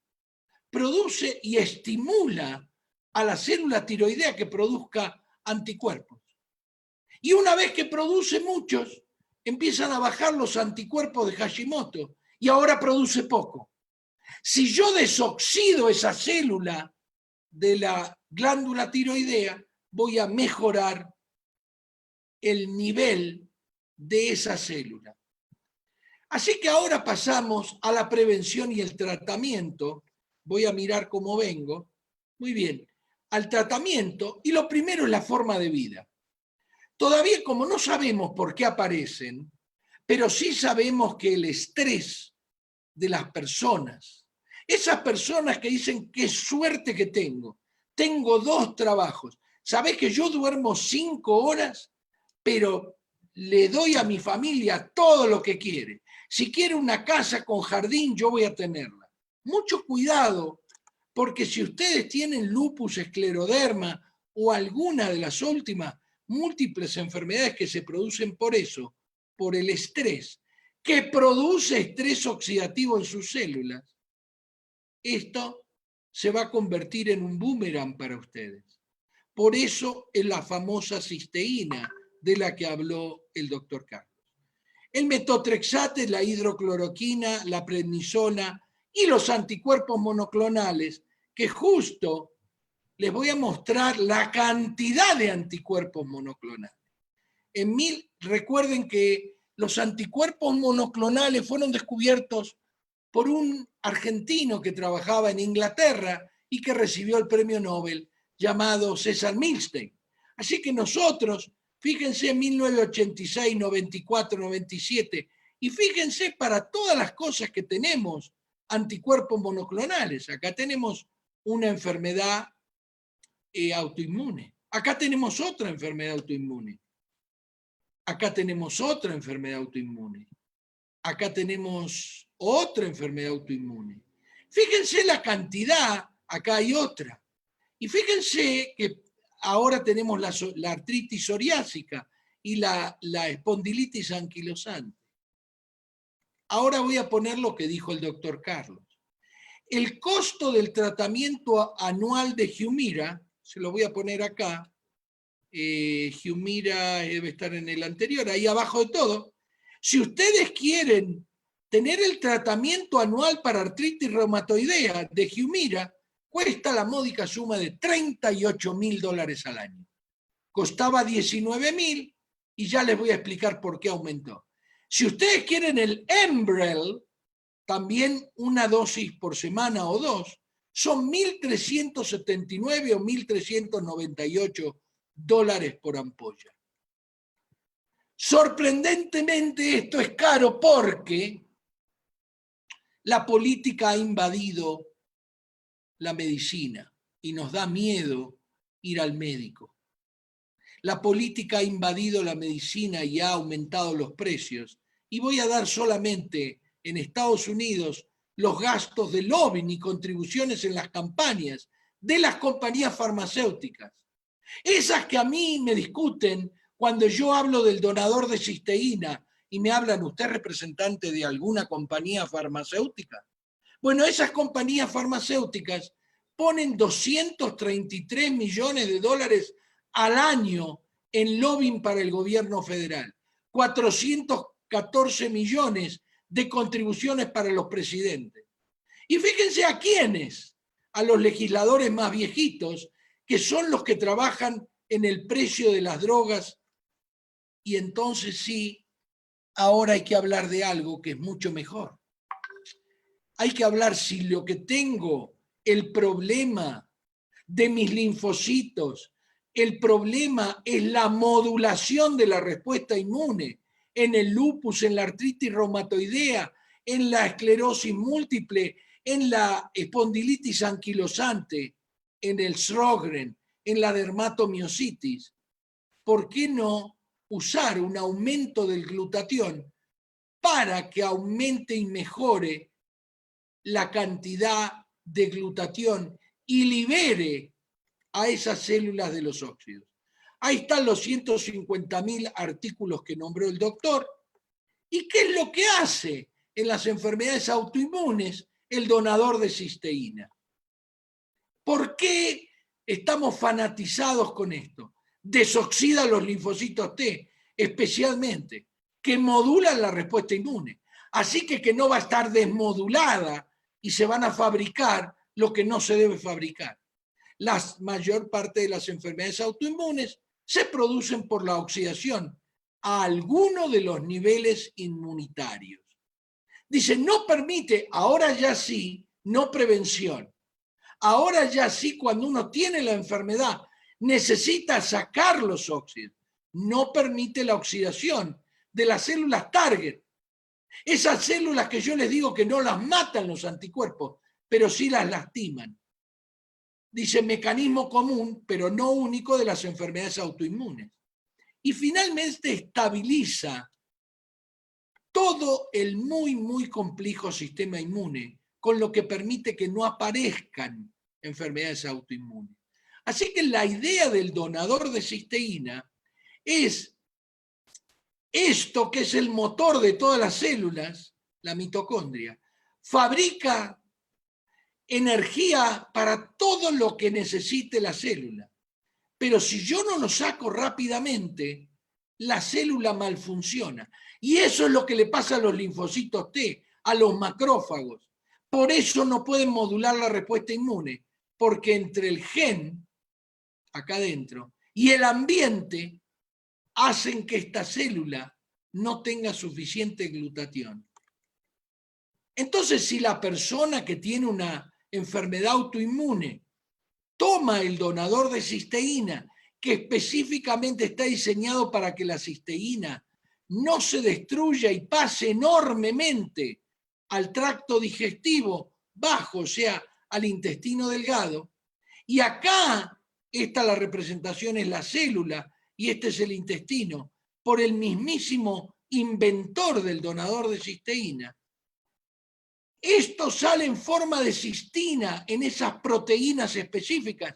Produce y estimula a la célula tiroidea que produzca anticuerpos. Y una vez que produce muchos, empiezan a bajar los anticuerpos de Hashimoto y ahora produce poco. Si yo desoxido esa célula de la glándula tiroidea, voy a mejorar el nivel de esa célula. Así que ahora pasamos a la prevención y el tratamiento. Voy a mirar cómo vengo. Muy bien, al tratamiento, y lo primero es la forma de vida. Todavía, como no sabemos por qué aparecen, pero sí sabemos que el estrés de las personas, esas personas que dicen qué suerte que tengo 2 trabajos, ¿sabés que yo duermo 5 horas, pero le doy a mi familia todo lo que quiere? Si quiere una casa con jardín, yo voy a tenerla. Mucho cuidado, porque si ustedes tienen lupus, escleroderma o alguna de las últimas múltiples enfermedades que se producen por eso, por el estrés, que produce estrés oxidativo en sus células, esto se va a convertir en un boomerang para ustedes. Por eso es la famosa cisteína de la que habló el doctor Carlos. El metotrexate, la hidrocloroquina, la prednisona y los anticuerpos monoclonales, que justo les voy a mostrar la cantidad de anticuerpos monoclonales. Recuerden que los anticuerpos monoclonales fueron descubiertos por un argentino que trabajaba en Inglaterra y que recibió el premio Nobel llamado César Milstein. Así que nosotros, fíjense en 1986, 94, 97, y fíjense para todas las cosas que tenemos anticuerpos monoclonales. Acá tenemos una enfermedad autoinmune. Acá tenemos otra enfermedad autoinmune. Acá tenemos otra enfermedad autoinmune. Acá tenemos otra enfermedad autoinmune. Fíjense la cantidad, acá hay otra. Y fíjense que ahora tenemos la artritis psoriásica y la espondilitis anquilosante. Ahora voy a poner lo que dijo el doctor Carlos. El costo del tratamiento anual de Humira, se lo voy a poner acá, Humira debe estar en el anterior, ahí abajo de todo. Si ustedes quieren tener el tratamiento anual para artritis reumatoidea de Humira, cuesta la módica suma de $38.000 al año. Costaba $19.000 y ya les voy a explicar por qué aumentó. Si ustedes quieren el Enbrel, también una dosis por semana o dos, son $1.379 o $1.398 por ampolla. Sorprendentemente esto es caro porque la política ha invadido la medicina y nos da miedo ir al médico. La política ha invadido la medicina y ha aumentado los precios. Y voy a dar solamente en Estados Unidos los gastos de lobbying y contribuciones en las campañas de las compañías farmacéuticas. Esas que a mí me discuten cuando yo hablo del donador de cisteína y me hablan, ¿usted es representante de alguna compañía farmacéutica? Bueno, esas compañías farmacéuticas ponen $233 millones al año en lobbying para el gobierno federal, 414 millones de contribuciones para los presidentes. Y fíjense a quiénes, a los legisladores más viejitos, que son los que trabajan en el precio de las drogas. Y entonces sí, ahora hay que hablar de algo que es mucho mejor. Hay que hablar si lo que tengo, el problema de mis linfocitos, el problema es la modulación de la respuesta inmune en el lupus, en la artritis reumatoidea, en la esclerosis múltiple, en la espondilitis anquilosante, en el Sjögren, en la dermatomiositis. ¿Por qué no usar un aumento del glutatión para que aumente y mejore la cantidad de glutatión y libere a esas células de los óxidos? Ahí están los 150.000 artículos que nombró el doctor. ¿Y qué es lo que hace en las enfermedades autoinmunes el donador de cisteína? ¿Por qué estamos fanatizados con esto? Desoxida los linfocitos T, especialmente, que modulan la respuesta inmune. Así que no va a estar desmodulada y se van a fabricar lo que no se debe fabricar. La mayor parte de las enfermedades autoinmunes se producen por la oxidación a alguno de los niveles inmunitarios. Dice, no permite, ahora ya sí, no prevención. Ahora ya sí, cuando uno tiene la enfermedad, necesita sacar los óxidos. No permite la oxidación de las células target. Esas células que yo les digo que no las matan los anticuerpos, pero sí las lastiman. Dice, mecanismo común, pero no único de las enfermedades autoinmunes. Y finalmente estabiliza todo el muy complejo sistema inmune, con lo que permite que no aparezcan enfermedades autoinmunes. Así que la idea del donador de cisteína es esto que es el motor de todas las células, la mitocondria, fabrica energía para todo lo que necesite la célula. Pero si yo no lo saco rápidamente, la célula malfunciona. Y eso es lo que le pasa a los linfocitos T, a los macrófagos. Por eso no pueden modular la respuesta inmune, porque entre el gen, acá adentro, y el ambiente hacen que esta célula no tenga suficiente glutatión. Entonces, si la persona que tiene una enfermedad autoinmune toma el donador de cisteína, que específicamente está diseñado para que la cisteína no se destruya y pase enormemente al tracto digestivo bajo, o sea, al intestino delgado, y acá, la representación es la célula, y este es el intestino, por el mismísimo inventor del donador de cisteína. Esto sale en forma de cistina en esas proteínas específicas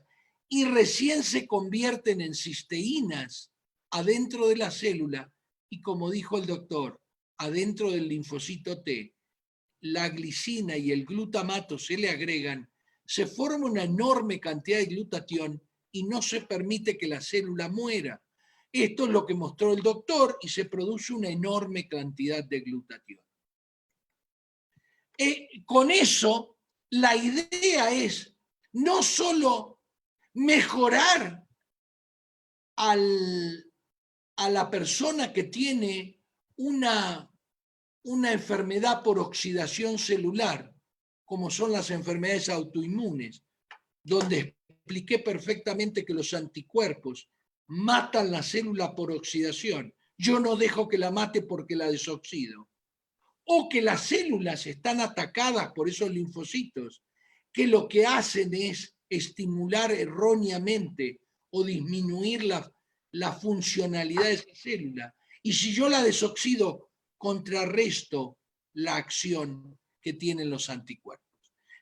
y recién se convierten en cisteínas adentro de la célula y, como dijo el doctor, adentro del linfocito T, la glicina y el glutamato se le agregan, se forma una enorme cantidad de glutatión y no se permite que la célula muera. Esto es lo que mostró el doctor y se produce una enorme cantidad de glutatión. Con eso, la idea es no solo mejorar a la persona que tiene una enfermedad por oxidación celular, como son las enfermedades autoinmunes, donde expliqué perfectamente que los anticuerpos matan la célula por oxidación. Yo no dejo que la mate porque la desoxido. O que las células están atacadas por esos linfocitos, que lo que hacen es estimular erróneamente o disminuir la funcionalidad de esa célula. Y si yo la desoxido, contrarresto la acción que tienen los anticuerpos.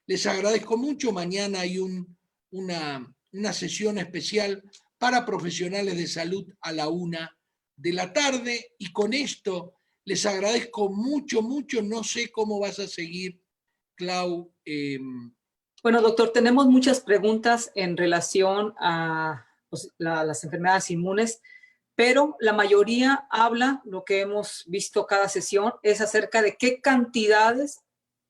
Les agradezco mucho. Mañana hay una sesión especial para profesionales de salud a la 1:00 p.m. y con esto les agradezco mucho, mucho. No sé cómo vas a seguir, Clau. Bueno, doctor, tenemos muchas preguntas en relación a las enfermedades inmunes, pero la mayoría habla, lo que hemos visto cada sesión, es acerca de qué cantidades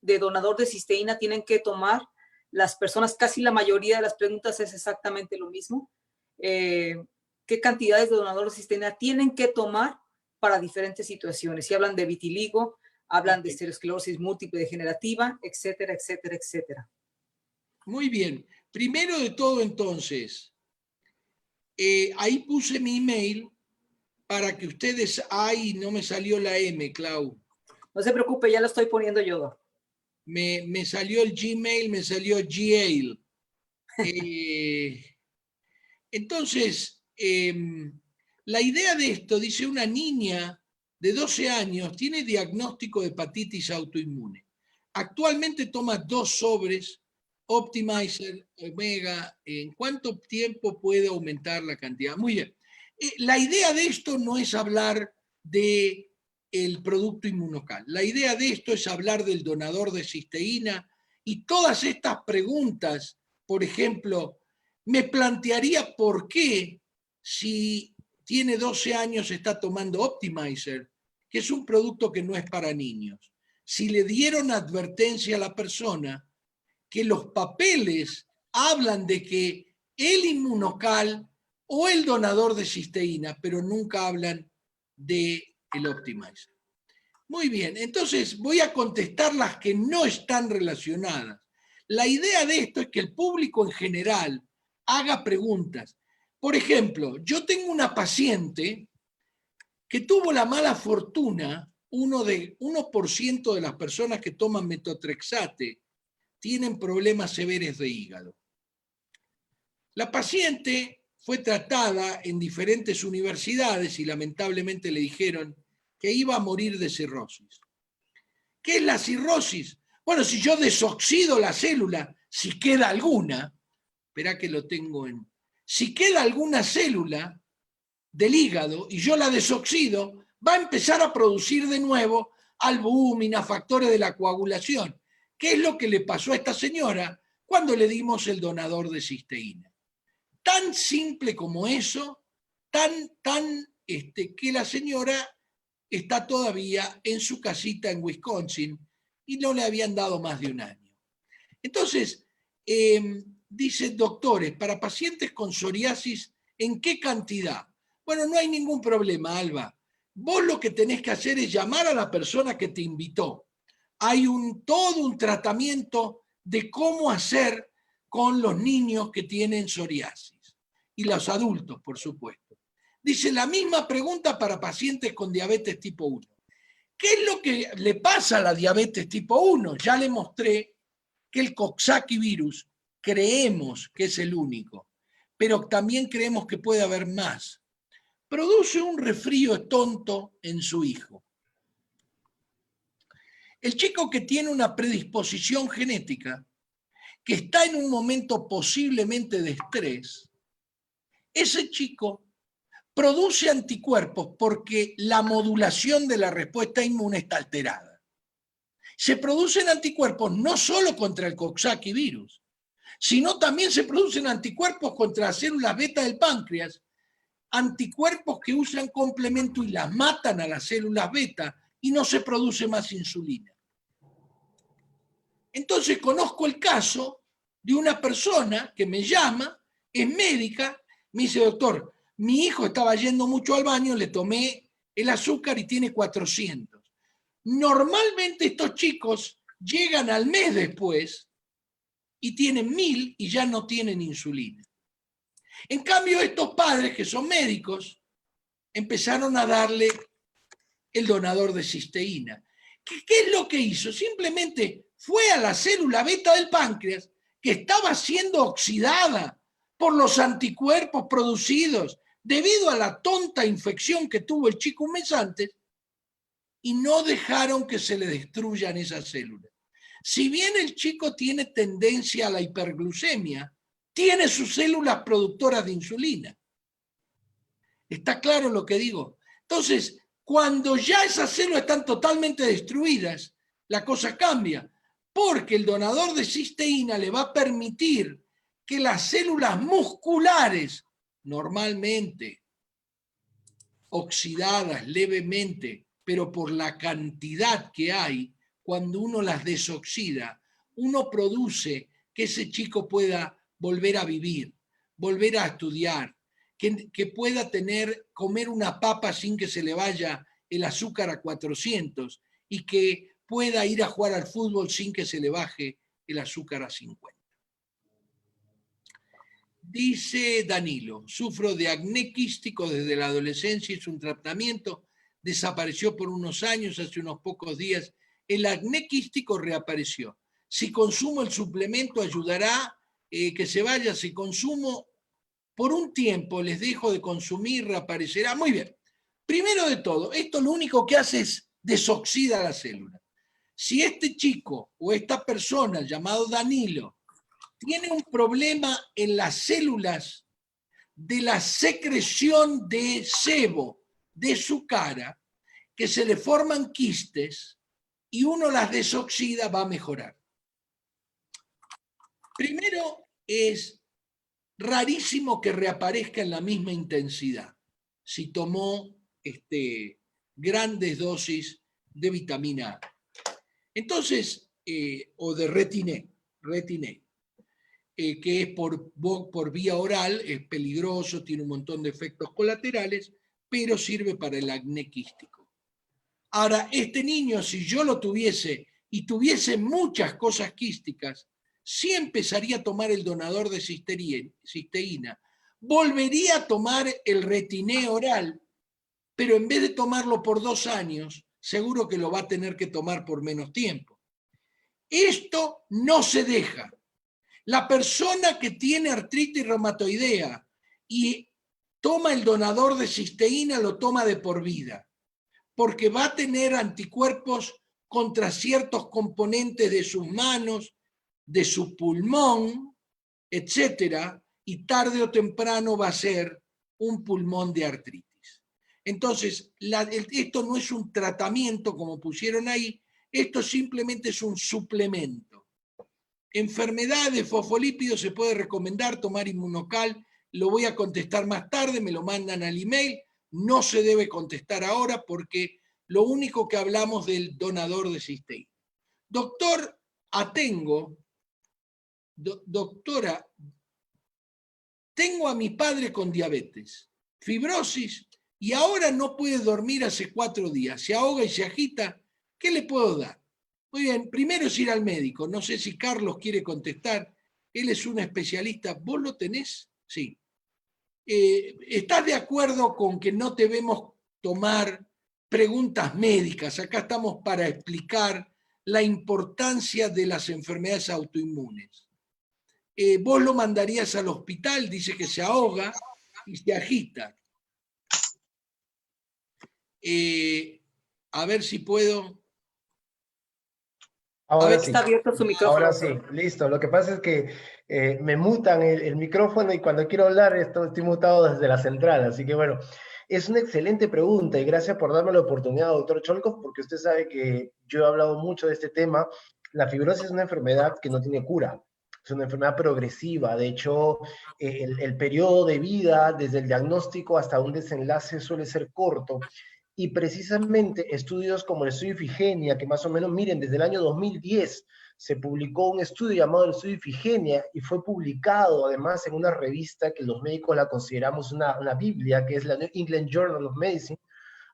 de donador de cisteína tienen que tomar las personas. Casi la mayoría de las preguntas es exactamente lo mismo. ¿Qué cantidades de donador de cisteína tienen que tomar para diferentes situaciones? Si hablan de vitiligo, hablan de esteroesclerosis múltiple degenerativa, etcétera, etcétera, etcétera. Muy bien. Primero de todo, entonces, ahí puse mi email para que ustedes... Ay, no me salió la M, Clau. No se preocupe, ya lo estoy poniendo yo. Me salió el Gmail, me salió Gmail. Entonces, la idea de esto, dice, una niña de 12 años tiene diagnóstico de hepatitis autoinmune. Actualmente toma 2 sobres Optimizer Omega. ¿En cuánto tiempo puede aumentar la cantidad? Muy bien. La idea de esto no es hablar del producto inmunocal. La idea de esto es hablar del donador de cisteína y todas estas preguntas. Por ejemplo, me plantearía por qué, si tiene 12 años, está tomando Optimizer, que es un producto que no es para niños. Si le dieron advertencia a la persona que los papeles hablan de que el inmunocal o el donador de cisteína, pero nunca hablan del Optimizer. Muy bien, entonces voy a contestar las que no están relacionadas. La idea de esto es que el público en general haga preguntas. Por ejemplo, yo tengo una paciente que tuvo la mala fortuna, 1% de las personas que toman metotrexate tienen problemas severos de hígado. La paciente fue tratada en diferentes universidades y lamentablemente le dijeron que iba a morir de cirrosis. ¿Qué es la cirrosis? Bueno, si yo desoxido la célula, si queda alguna, espera que lo tengo en... Si queda alguna célula del hígado y yo la desoxido, va a empezar a producir de nuevo albúmina, factores de la coagulación. ¿Qué es lo que le pasó a esta señora cuando le dimos el donador de cisteína? Tan simple como eso, tan que la señora está todavía en su casita en Wisconsin y no le habían dado más de un año. Entonces, dice, doctores, para pacientes con psoriasis, ¿en qué cantidad? Bueno, no hay ningún problema, Alba. Vos lo que tenés que hacer es llamar a la persona que te invitó. Hay todo un tratamiento de cómo hacer con los niños que tienen psoriasis y los adultos, por supuesto. Dice la misma pregunta para pacientes con diabetes tipo 1. ¿Qué es lo que le pasa a la diabetes tipo 1? Ya le mostré que el Coxsackie virus creemos que es el único, pero también creemos que puede haber más. Produce un resfrío tonto en su hijo. El chico que tiene una predisposición genética, que está en un momento posiblemente de estrés, ese chico produce anticuerpos porque la modulación de la respuesta inmune está alterada. Se producen anticuerpos no solo contra el Coxsackie virus, sino también se producen anticuerpos contra las células beta del páncreas, anticuerpos que usan complemento y las matan a las células beta y no se produce más insulina. Entonces conozco el caso de una persona que me llama, es médica, me dice, doctor, mi hijo estaba yendo mucho al baño, le tomé el azúcar y tiene 400. Normalmente estos chicos llegan al mes después y tienen 1000 y ya no tienen insulina. En cambio, estos padres que son médicos empezaron a darle el donador de cisteína. ¿Qué es lo que hizo? Simplemente fue a la célula beta del páncreas que estaba siendo oxidada por los anticuerpos producidos debido a la tonta infección que tuvo el chico un mes antes y no dejaron que se le destruyan esas células. Si bien el chico tiene tendencia a la hiperglucemia, tiene sus células productoras de insulina. ¿Está claro lo que digo? Entonces, cuando ya esas células están totalmente destruidas, la cosa cambia, porque el donador de cisteína le va a permitir que las células musculares, normalmente oxidadas levemente, pero por la cantidad que hay, cuando uno las desoxida, uno produce que ese chico pueda volver a vivir, volver a estudiar, que pueda comer una papa sin que se le vaya el azúcar a 400 y que pueda ir a jugar al fútbol sin que se le baje el azúcar a 50. Dice Danilo, sufro de acné quístico desde la adolescencia, hice un tratamiento, desapareció por unos años, hace unos pocos días, el acné quístico reapareció. Si consumo el suplemento ayudará que se vaya, si consumo por un tiempo les dejo de consumir, reaparecerá. Muy bien. Primero de todo, esto lo único que hace es desoxida la célula. Si este chico o esta persona llamado Danilo tiene un problema en las células de la secreción de sebo de su cara, que se le forman quistes y uno las desoxida, va a mejorar. Primero, es rarísimo que reaparezca en la misma intensidad si tomó grandes dosis de vitamina A. Entonces, o de retiné, que es por vía oral, es peligroso, tiene un montón de efectos colaterales, pero sirve para el acné quístico. Ahora, este niño, si yo lo tuviese y tuviese muchas cosas quísticas, sí empezaría a tomar el donador de cisteína, volvería a tomar el retiné oral, pero en vez de tomarlo por 2 años, seguro que lo va a tener que tomar por menos tiempo. Esto no se deja. La persona que tiene artritis reumatoidea y toma el donador de cisteína lo toma de por vida, porque va a tener anticuerpos contra ciertos componentes de sus manos, de su pulmón, etcétera, y tarde o temprano va a ser un pulmón de artritis. Entonces, esto no es un tratamiento como pusieron ahí, esto simplemente es un suplemento. Enfermedad de fosfolípidos se puede recomendar tomar Inmunocal, lo voy a contestar más tarde, me lo mandan al email, no se debe contestar ahora porque lo único que hablamos del donador de cisteína. Doctor Atengo, doctora, tengo a mi padre con diabetes, fibrosis, y ahora no puede dormir hace 4 días, se ahoga y se agita, ¿qué le puedo dar? Muy bien, primero es ir al médico, no sé si Carlos quiere contestar, él es un especialista, ¿vos lo tenés? Sí. ¿Estás de acuerdo con que no debemos tomar preguntas médicas? Acá estamos para explicar la importancia de las enfermedades autoinmunes. Vos lo mandarías al hospital, dice que se ahoga y se agita. A ver si puedo. Ahora sí. Está abierto su micrófono. Ahora sí, listo. Lo que pasa es que me mutan el micrófono y cuando quiero hablar estoy mutado desde la central. Así que bueno, es una excelente pregunta y gracias por darme la oportunidad, doctor Cholkov, porque usted sabe que yo he hablado mucho de este tema. La fibrosis es una enfermedad que no tiene cura. Es una enfermedad progresiva. De hecho, el periodo de vida desde el diagnóstico hasta un desenlace suele ser corto. Y precisamente estudios como el estudio Ifigenia, que más o menos, miren, desde el año 2010 se publicó un estudio llamado el estudio Ifigenia y fue publicado además en una revista que los médicos la consideramos una biblia, que es la New England Journal of Medicine,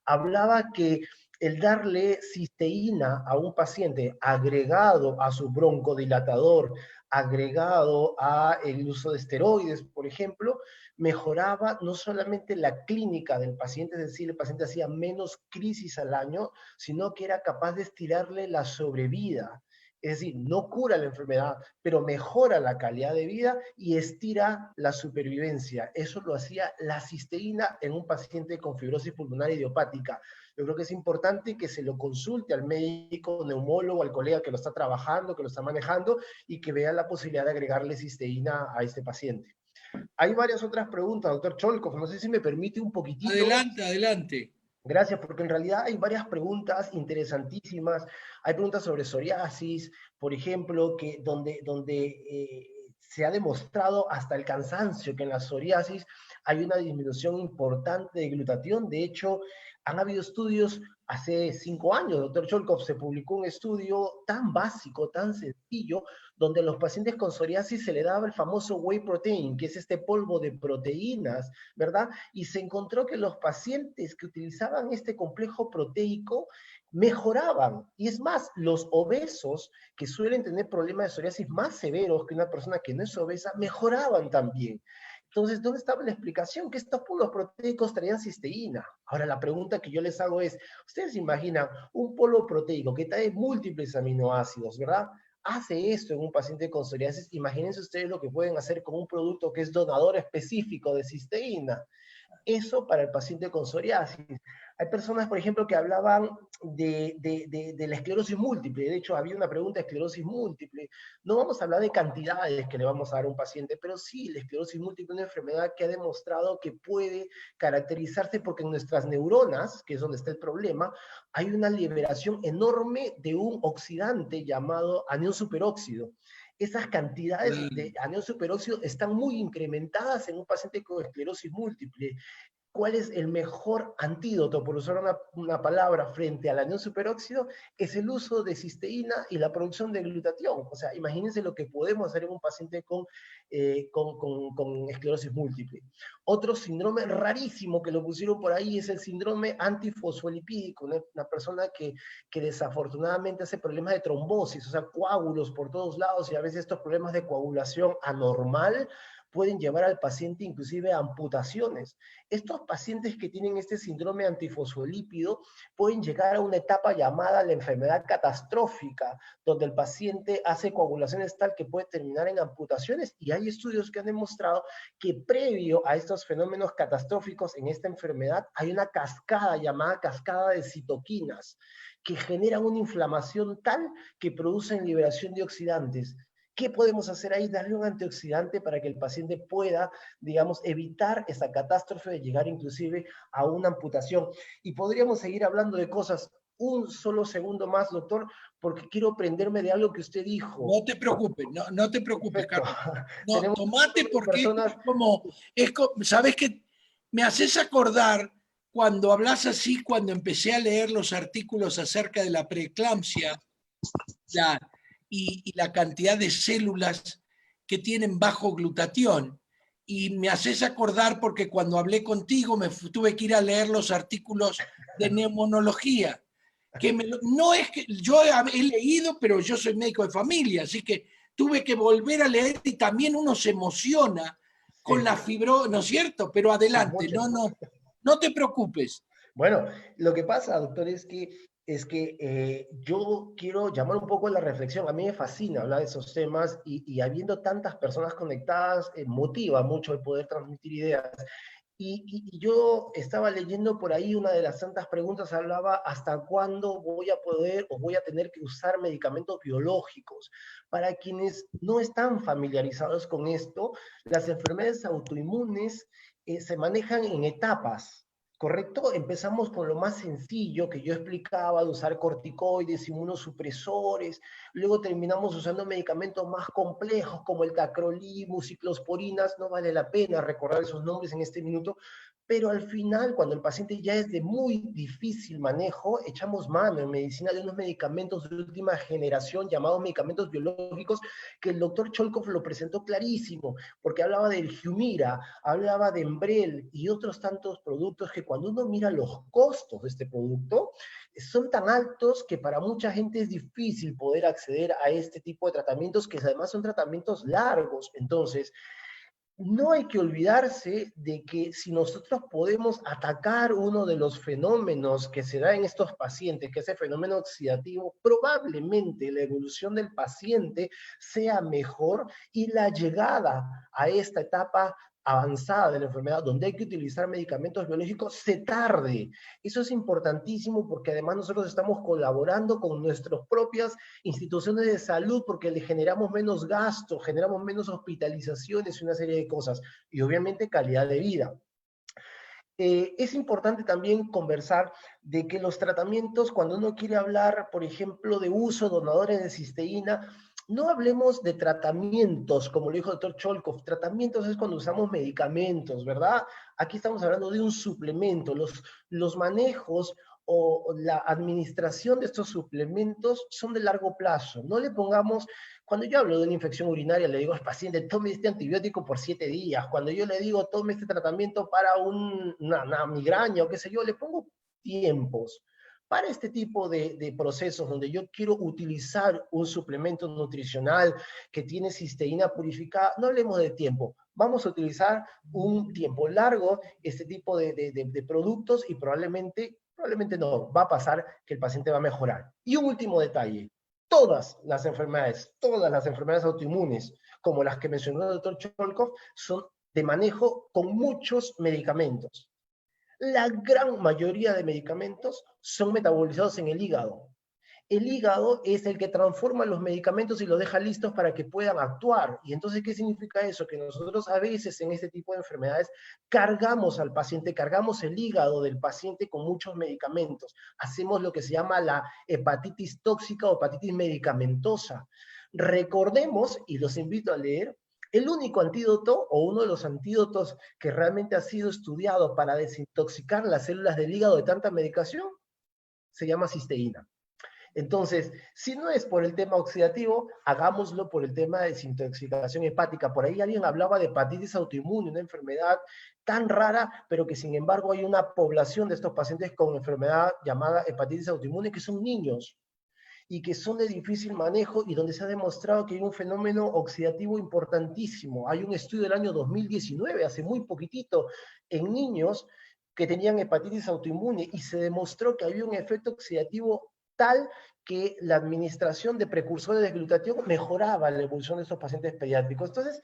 hablaba que el darle cisteína a un paciente agregado a su broncodilatador, agregado a el uso de esteroides, por ejemplo, mejoraba no solamente la clínica del paciente, es decir, el paciente hacía menos crisis al año, sino que era capaz de estirarle la sobrevida. Es decir, no cura la enfermedad, pero mejora la calidad de vida y estira la supervivencia. Eso lo hacía la cisteína en un paciente con fibrosis pulmonar idiopática. Yo creo que es importante que se lo consulte al médico, neumólogo, al colega que lo está trabajando, que lo está manejando, y que vea la posibilidad de agregarle cisteína a este paciente. Hay varias otras preguntas, doctor Cholkov, no sé si me permite un poquitito. Adelante, adelante. Gracias, porque en realidad hay varias preguntas interesantísimas. Hay preguntas sobre psoriasis, por ejemplo, donde se ha demostrado hasta el cansancio que en la psoriasis hay una disminución importante de glutatión. De hecho, han habido estudios hace 5 años, doctor Cholkov, se publicó un estudio tan básico, tan sencillo, donde a los pacientes con psoriasis se le daba el famoso whey protein, que es este polvo de proteínas, ¿verdad? Y se encontró que los pacientes que utilizaban este complejo proteico mejoraban. Y es más, los obesos que suelen tener problemas de psoriasis más severos que una persona que no es obesa, mejoraban también. Entonces, ¿dónde estaba la explicación? Que estos polos proteicos traían cisteína. Ahora, la pregunta que yo les hago es, ¿ustedes se imaginan un polo proteico que trae múltiples aminoácidos, ¿verdad? Hace esto en un paciente con psoriasis, imagínense ustedes lo que pueden hacer con un producto que es donador específico de cisteína. Eso para el paciente con psoriasis. Hay personas, por ejemplo, que hablaban de la esclerosis múltiple. De hecho, había una pregunta de esclerosis múltiple. No vamos a hablar de cantidades que le vamos a dar a un paciente, pero sí, la esclerosis múltiple es una enfermedad que ha demostrado que puede caracterizarse porque en nuestras neuronas, que es donde está el problema, hay una liberación enorme de un oxidante llamado anión superóxido. Esas cantidades de anión superóxido están muy incrementadas en un paciente con esclerosis múltiple. ¿Cuál es el mejor antídoto, por usar una palabra, frente al anión superóxido? Es el uso de cisteína y la producción de glutatión. O sea, imagínense lo que podemos hacer en un paciente con esclerosis múltiple. Otro síndrome rarísimo que lo pusieron por ahí es el síndrome antifosfolipídico, una persona que desafortunadamente hace problemas de trombosis, o sea, coágulos por todos lados, y a veces estos problemas de coagulación anormal pueden llevar al paciente inclusive a amputaciones. Estos pacientes que tienen este síndrome antifosfolípido pueden llegar a una etapa llamada la enfermedad catastrófica, donde el paciente hace coagulaciones tal que puede terminar en amputaciones, y hay estudios que han demostrado que previo a estos fenómenos catastróficos en esta enfermedad hay una cascada llamada cascada de citoquinas que generan una inflamación tal que producen liberación de oxidantes. ¿Qué podemos hacer ahí? Darle un antioxidante para que el paciente pueda, digamos, evitar esa catástrofe de llegar inclusive a una amputación. Y podríamos seguir hablando de cosas. Un solo segundo más, doctor, porque quiero prenderme de algo que usted dijo. No te preocupes, no te preocupes, Perfecto. Carlos. No, tomate porque personas... es como, ¿sabes qué? Me haces acordar cuando hablas así, cuando empecé a leer los artículos acerca de la preeclampsia y la cantidad de células que tienen bajo glutatión, y me haces acordar porque cuando hablé contigo tuve que ir a leer los artículos de neumonología. No es que yo he leído, pero yo soy médico de familia, así que tuve que volver a leer y también uno se emociona con la fibrosis, ¿no es cierto? Pero Sí, adelante, mucho. no te preocupes. Bueno, lo que pasa, doctor, es que yo quiero llamar un poco a la reflexión. A mí me fascina hablar de esos temas y habiendo tantas personas conectadas, motiva mucho el poder transmitir ideas. Y yo estaba leyendo por ahí una de las tantas preguntas, hablaba hasta cuándo voy a poder o voy a tener que usar medicamentos biológicos. Para quienes no están familiarizados con esto, las enfermedades autoinmunes se manejan en etapas. ¿Correcto? Empezamos con lo más sencillo que yo explicaba, de usar corticoides, inmunosupresores, luego terminamos usando medicamentos más complejos como el tacrolimus, ciclosporinas, no vale la pena recordar esos nombres en este minuto, pero al final, cuando el paciente ya es de muy difícil manejo, echamos mano en medicina de unos medicamentos de última generación llamados medicamentos biológicos que el doctor Cholkov lo presentó clarísimo, porque hablaba del Humira, hablaba de Enbrel y otros tantos productos que cuando uno mira los costos de este producto, son tan altos que para mucha gente es difícil poder acceder a este tipo de tratamientos, que además son tratamientos largos. Entonces, no hay que olvidarse de que si nosotros podemos atacar uno de los fenómenos que se da en estos pacientes, que es el fenómeno oxidativo, probablemente la evolución del paciente sea mejor y la llegada a esta etapa avanzada de la enfermedad, donde hay que utilizar medicamentos biológicos, se tarde. Eso es importantísimo porque además nosotros estamos colaborando con nuestras propias instituciones de salud porque le generamos menos gasto, generamos menos hospitalizaciones y una serie de cosas. Y obviamente calidad de vida. Es importante también conversar de que los tratamientos, cuando uno quiere hablar, por ejemplo, de uso de donadores de cisteína, no hablemos de tratamientos, como lo dijo el doctor Cholkov. Tratamientos es cuando usamos medicamentos, ¿verdad? Aquí estamos hablando de un suplemento. Los manejos o la administración de estos suplementos son de largo plazo. No le pongamos, cuando yo hablo de una infección urinaria, le digo al paciente, tome este antibiótico por 7 días. Cuando yo le digo, tome este tratamiento para una migraña o qué sé yo, le pongo tiempos. Para este tipo de procesos donde yo quiero utilizar un suplemento nutricional que tiene cisteína purificada, no hablemos de tiempo. Vamos a utilizar un tiempo largo este tipo de productos y probablemente no, va a pasar que el paciente va a mejorar. Y un último detalle, todas las enfermedades autoinmunes, como las que mencionó el doctor Cholkov, son de manejo con muchos medicamentos. La gran mayoría de medicamentos son metabolizados en el hígado. El hígado es el que transforma los medicamentos y los deja listos para que puedan actuar. Y entonces, ¿qué significa eso? Que nosotros a veces en este tipo de enfermedades cargamos al paciente, cargamos el hígado del paciente con muchos medicamentos. Hacemos lo que se llama la hepatitis tóxica o hepatitis medicamentosa. Recordemos, y los invito a leer, el único antídoto o uno de los antídotos que realmente ha sido estudiado para desintoxicar las células del hígado de tanta medicación se llama cisteína. Entonces, si no es por el tema oxidativo, hagámoslo por el tema de desintoxicación hepática. Por ahí alguien hablaba de hepatitis autoinmune, una enfermedad tan rara, pero que sin embargo hay una población de estos pacientes con enfermedad llamada hepatitis autoinmune que son niños y que son de difícil manejo y donde se ha demostrado que hay un fenómeno oxidativo importantísimo. Hay un estudio del año 2019, hace muy poquitito, en niños que tenían hepatitis autoinmune y se demostró que había un efecto oxidativo tal que la administración de precursores de glutatión mejoraba la evolución de estos pacientes pediátricos. Entonces,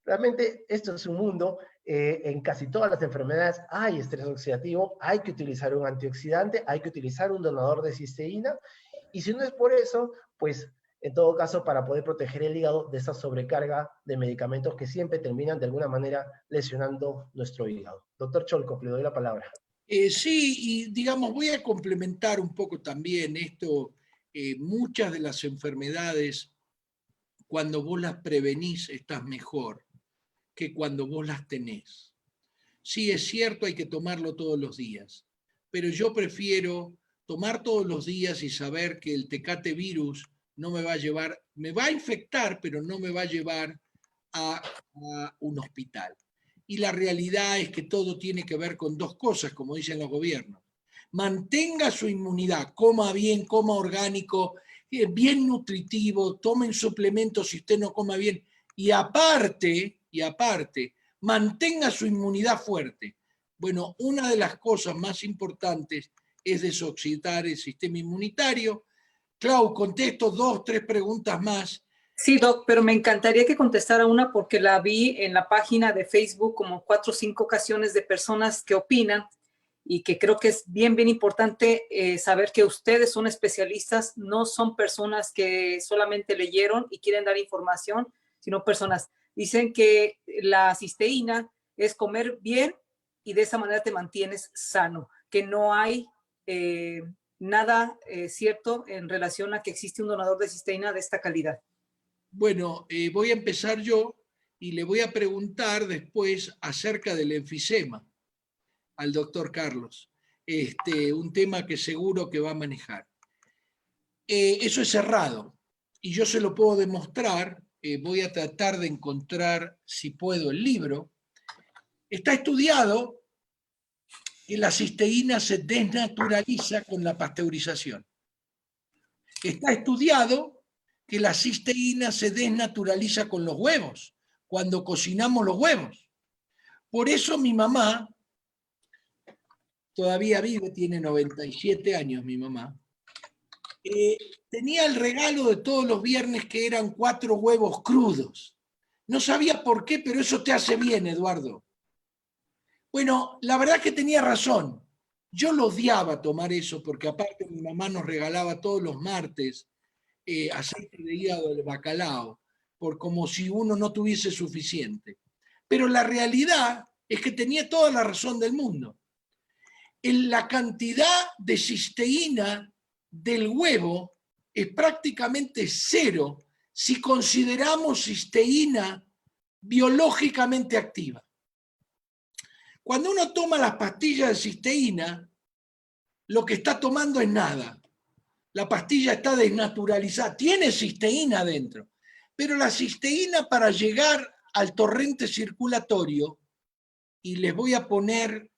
realmente esto es un mundo, en casi todas las enfermedades hay estrés oxidativo, hay que utilizar un antioxidante, hay que utilizar un donador de cisteína, y si no es por eso, pues en todo caso para poder proteger el hígado de esa sobrecarga de medicamentos que siempre terminan de alguna manera lesionando nuestro hígado. Doctor Cholkov, le doy la palabra. Sí, y digamos, voy a complementar un poco también esto. Muchas de las enfermedades, cuando vos las prevenís, estás mejor que cuando vos las tenés. sí es cierto, hay que tomarlo todos los días, pero yo prefiero tomar todos los días y saber que el Tecate virus no me va a llevar, me va a infectar, pero no me va a llevar a un hospital. Y la realidad es que todo tiene que ver con dos cosas, como dicen los gobiernos. Mantenga su inmunidad, coma bien, coma orgánico, bien nutritivo, tomen suplementos si usted no coma bien, y aparte, mantenga su inmunidad fuerte. Bueno, una de las cosas más importantes es desoxidar el sistema inmunitario. Clau, contesto 2, 3 preguntas más. Sí, Doc, pero me encantaría que contestara una porque la vi en la página de Facebook como 4 o 5 ocasiones de personas que opinan y que creo que es bien, bien importante saber que ustedes son especialistas, no son personas que solamente leyeron y quieren dar información, sino personas. Dicen que la cisteína es comer bien y de esa manera te mantienes sano, que no hay nada cierto en relación a que existe un donador de cisteína de esta calidad. Bueno, voy a empezar yo y le voy a preguntar después acerca del enfisema al doctor Carlos, un tema que seguro que va a manejar. Eso es cerrado y yo se lo puedo demostrar, voy a tratar de encontrar, si puedo, el libro. Está estudiado que la cisteína se desnaturaliza con la pasteurización. Está estudiado que la cisteína se desnaturaliza con los huevos, cuando cocinamos los huevos. Por eso mi mamá, todavía vive, tiene 97 años mi mamá, tenía el regalo de todos los viernes que eran 4 huevos crudos. No sabía por qué, pero eso te hace bien, Eduardo. Bueno, la verdad que tenía razón. Yo lo odiaba tomar eso porque aparte mi mamá nos regalaba todos los martes aceite de hígado del bacalao, por como si uno no tuviese suficiente. Pero la realidad es que tenía toda la razón del mundo. La cantidad de cisteína del huevo es prácticamente cero si consideramos cisteína biológicamente activa. Cuando uno toma las pastillas de cisteína, lo que está tomando es nada. La pastilla está desnaturalizada, tiene cisteína adentro, pero la cisteína para llegar al torrente circulatorio, y les voy a poner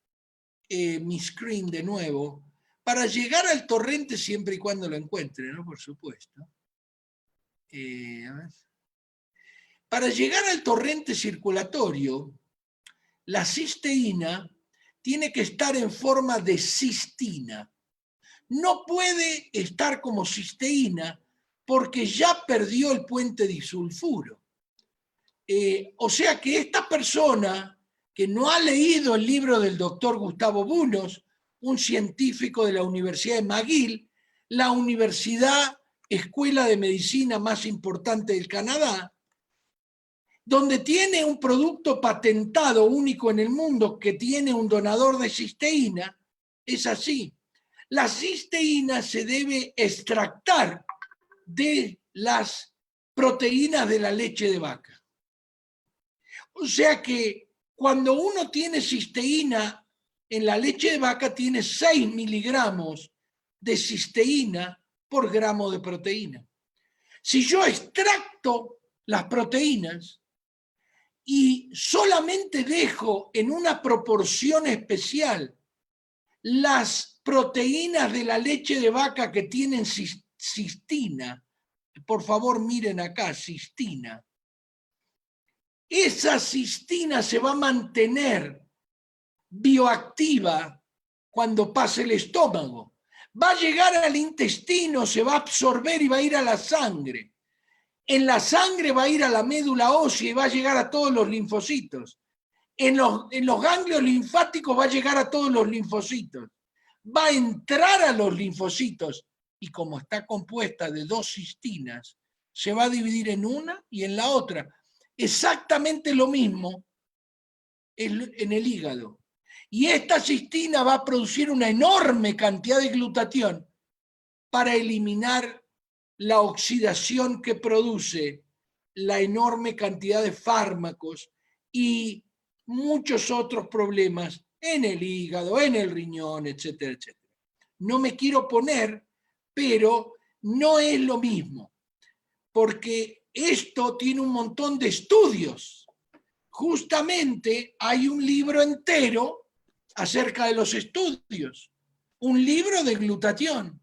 mi screen de nuevo, para llegar al torrente siempre y cuando lo encuentren, ¿no? Por supuesto. A ver. Para llegar al torrente circulatorio, la cisteína tiene que estar en forma de cistina. No puede estar como cisteína porque ya perdió el puente disulfuro. O sea que esta persona que no ha leído el libro del doctor Gustavo Bunos, un científico de la Universidad de McGill, la universidad, escuela de medicina más importante del Canadá, donde tiene un producto patentado único en el mundo que tiene un donador de cisteína, es así. La cisteína se debe extractar de las proteínas de la leche de vaca. O sea que cuando uno tiene cisteína en la leche de vaca, tiene 6 miligramos de cisteína por gramo de proteína. Si yo extracto las proteínas y solamente dejo en una proporción especial las proteínas de la leche de vaca que tienen cistina, por favor miren acá, cistina, esa cistina se va a mantener bioactiva cuando pase el estómago. Va a llegar al intestino, se va a absorber y va a ir a la sangre. En la sangre va a ir a la médula ósea y va a llegar a todos los linfocitos. En los ganglios linfáticos va a llegar a todos los linfocitos. Va a entrar a los linfocitos y como está compuesta de 2 cistinas, se va a dividir en una y en la otra. Exactamente lo mismo en el hígado. Y esta cistina va a producir una enorme cantidad de glutatión para eliminar la oxidación que produce la enorme cantidad de fármacos y muchos otros problemas en el hígado, en el riñón, etcétera, etcétera. No me quiero poner, pero no es lo mismo, porque esto tiene un montón de estudios. Justamente hay un libro entero acerca de los estudios, un libro de glutatión.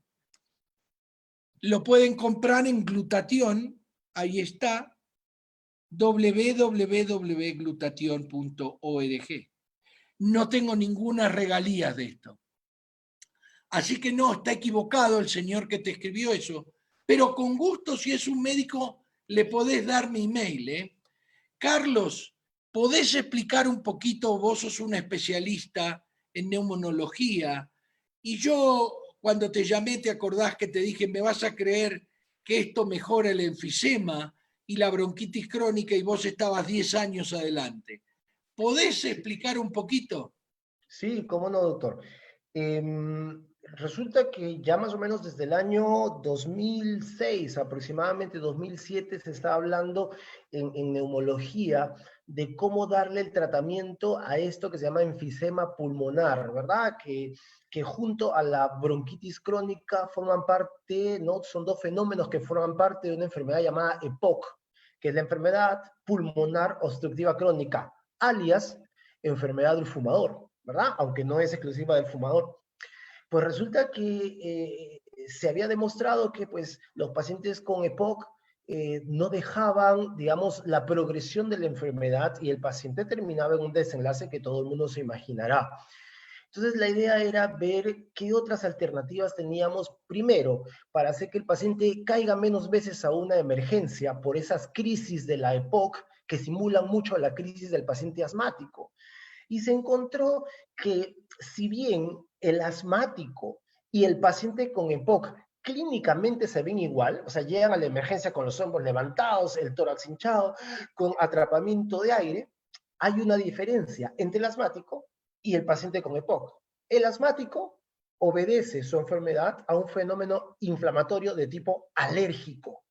Lo pueden comprar en Glutatión, ahí está, www.glutatión.org. No tengo ninguna regalía de esto. Así que no, está equivocado el señor que te escribió eso, pero con gusto, si es un médico, le podés dar mi email, ¿eh? Carlos, ¿podés explicar un poquito? Vos sos un especialista en neumonología, y yo cuando te llamé, ¿te acordás que te dije, me vas a creer que esto mejora el enfisema y la bronquitis crónica, y vos estabas 10 años adelante? ¿Podés explicar un poquito? Sí, cómo no, doctor. Resulta que ya más o menos desde el año 2006, aproximadamente 2007, se está hablando en neumología de cómo darle el tratamiento a esto que se llama enfisema pulmonar, ¿verdad? Que junto a la bronquitis crónica forman parte, ¿no? Son dos fenómenos que forman parte de una enfermedad llamada EPOC, que es la enfermedad pulmonar obstructiva crónica, alias enfermedad del fumador, ¿verdad? Aunque no es exclusiva del fumador. Pues resulta que se había demostrado que pues, los pacientes con EPOC no dejaban, digamos, la progresión de la enfermedad y el paciente terminaba en un desenlace que todo el mundo se imaginará. Entonces la idea era ver qué otras alternativas teníamos, primero, para hacer que el paciente caiga menos veces a una emergencia por esas crisis de la EPOC que simulan mucho a la crisis del paciente asmático. Y se encontró que si bien el asmático y el paciente con EPOC clínicamente se ven igual, o sea, llegan a la emergencia con los hombros levantados, el tórax hinchado, con atrapamiento de aire, hay una diferencia entre el asmático y el paciente con EPOC. El asmático obedece su enfermedad a un fenómeno inflamatorio de tipo alérgico.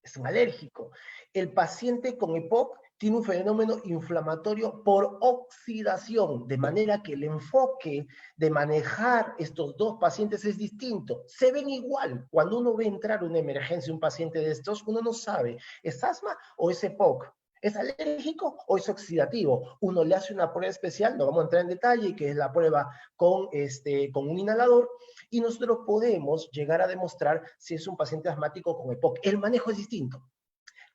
Es un alérgico. El paciente con EPOC tiene un fenómeno inflamatorio por oxidación, de manera que el enfoque de manejar estos dos pacientes es distinto. Se ven igual. Cuando uno ve entrar una emergencia, un paciente de estos, uno no sabe, ¿es asma o es EPOC? ¿Es alérgico o es oxidativo? Uno le hace una prueba especial, no vamos a entrar en detalle, que es la prueba con un inhalador, y nosotros podemos llegar a demostrar si es un paciente asmático con EPOC. El manejo es distinto.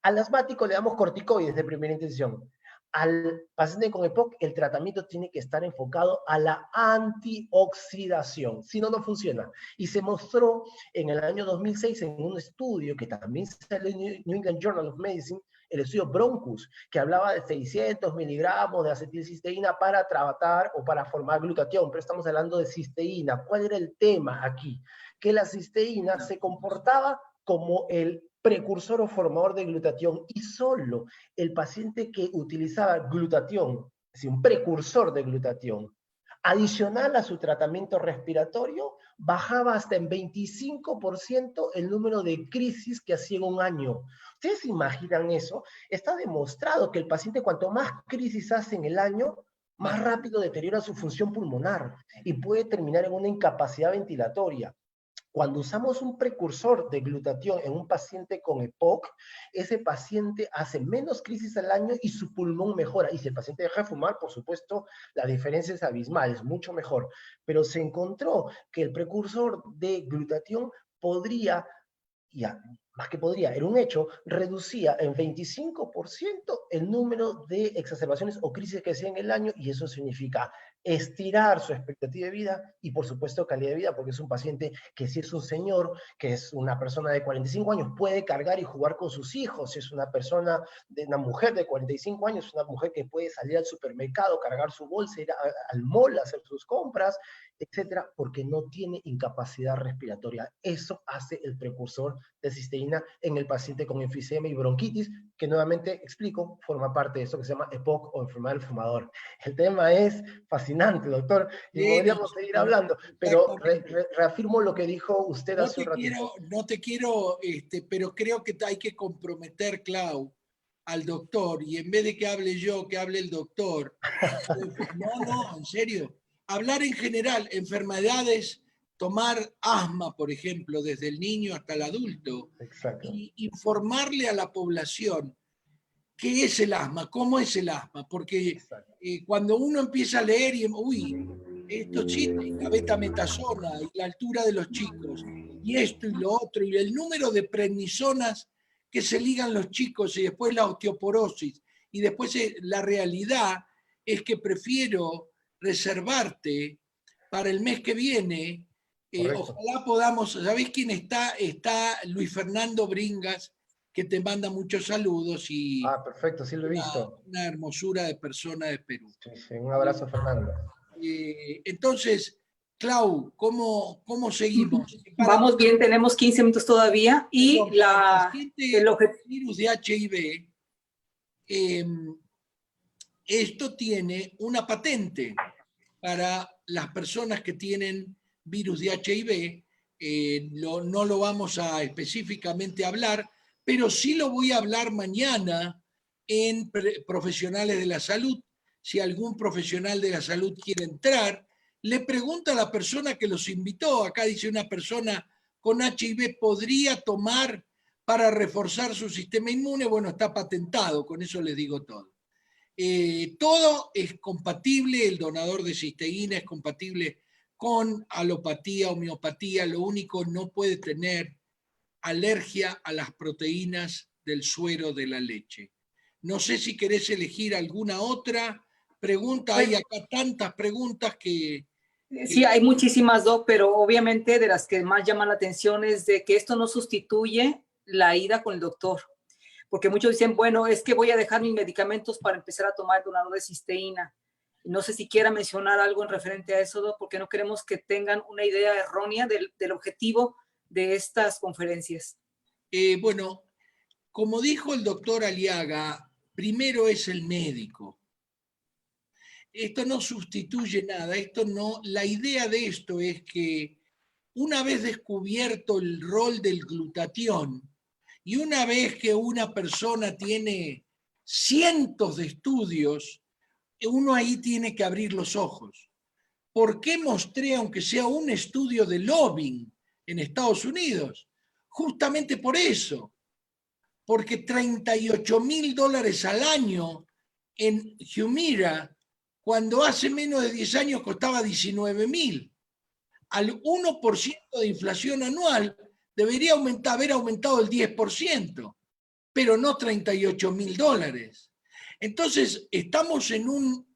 Al asmático le damos corticoides de primera intención. Al paciente con EPOC, el tratamiento tiene que estar enfocado a la antioxidación, si no, no funciona. Y se mostró en el año 2006 en un estudio que también salió en New England Journal of Medicine, el estudio Broncus, que hablaba de 600 miligramos de acetilcisteína para tratar o para formar glutatión, pero estamos hablando de cisteína. ¿Cuál era el tema aquí? Que la cisteína se comportaba como el precursor o formador de glutatión, y solo el paciente que utilizaba glutatión, es decir, un precursor de glutatión, adicional a su tratamiento respiratorio, bajaba hasta en 25% el número de crisis que hacía en un año. ¿Ustedes se imaginan eso? Está demostrado que el paciente, cuanto más crisis hace en el año, más rápido deteriora su función pulmonar y puede terminar en una incapacidad ventilatoria. Cuando usamos un precursor de glutatión en un paciente con EPOC, ese paciente hace menos crisis al año y su pulmón mejora. Y si el paciente deja de fumar, por supuesto, la diferencia es abismal, es mucho mejor. Pero se encontró que el precursor de glutatión podría, ya, más que podría, era un hecho, reducía en 25% el número de exacerbaciones o crisis que hacía en el año, y eso significa estirar su expectativa de vida y, por supuesto, calidad de vida, porque es un paciente que, si es un señor, que es una persona de 45 años, puede cargar y jugar con sus hijos. Si es una persona, una mujer de 45 años, una mujer que puede salir al supermercado, cargar su bolsa, ir al mall, hacer sus compras, etcétera, porque no tiene incapacidad respiratoria. Eso hace el precursor de cisteína en el paciente con enfisema y bronquitis, que nuevamente explico, forma parte de eso que se llama EPOC o enfermedad del fumador. El tema es fascinante, doctor, y Sí, podríamos seguir hablando, pero reafirmo lo que dijo usted No hace te un ratito. quiero, no te quiero, pero creo que hay que comprometer, Clau, al doctor, y en vez de que hable yo, que hable el doctor. No, en serio. Hablar en general, enfermedades, tomar asma, por ejemplo, desde el niño hasta el adulto, Exacto. y informarle a la población qué es el asma, cómo es el asma, porque cuando uno empieza a leer y, uy, estos chistes, la betametasona y la altura de los chicos, y esto y lo otro, y el número de prednisonas que se ligan los chicos, y después la osteoporosis, y después la realidad es que prefiero reservarte para el mes que viene. Ojalá podamos, ¿sabés quién está? Está Luis Fernando Bringas, que te manda muchos saludos y Perfecto, sí lo he visto. una hermosura de persona de Perú. Sí, sí, un abrazo, Fernando. Entonces, Clau, ¿cómo seguimos? Vamos bien, tenemos 15 minutos todavía y el paciente el objetivo. virus de HIV, esto tiene una patente para las personas que tienen virus de HIV. No lo vamos a específicamente hablar, pero sí lo voy a hablar mañana en profesionales de la salud. Si algún profesional de la salud quiere entrar, le pregunta a la persona que los invitó. Acá dice una persona con HIV, ¿podría tomar para reforzar su sistema inmune? Bueno, está patentado, con eso les digo todo. Todo es compatible, el donador de cisteína es compatible con alopatía, homeopatía, lo único no puede tener alergia a las proteínas del suero de la leche. No sé si querés elegir alguna otra pregunta, hay acá tantas preguntas que... Sí, hay muchísimas, Doc, pero obviamente de las que más llaman la atención es de que esto no sustituye la ida con el doctor. Porque muchos dicen, bueno, es que voy a dejar mis medicamentos para empezar a tomar donador de cisteína. No sé si quiera mencionar algo en referente a eso, Doc, porque no queremos que tengan una idea errónea del objetivo de estas conferencias. Bueno, como dijo el doctor Aliaga, primero es el médico. Esto no sustituye nada, la idea de esto es que una vez descubierto el rol del glutatión y una vez que una persona tiene cientos de estudios, uno ahí tiene que abrir los ojos. ¿Por qué mostré, aunque sea un estudio de lobbying en Estados Unidos? Justamente por eso, porque $38,000 al año en Humira, cuando hace menos de 10 años costaba 19,000. Al 1% de inflación anual debería haber aumentado el 10%, pero no $38,000. Entonces, estamos en un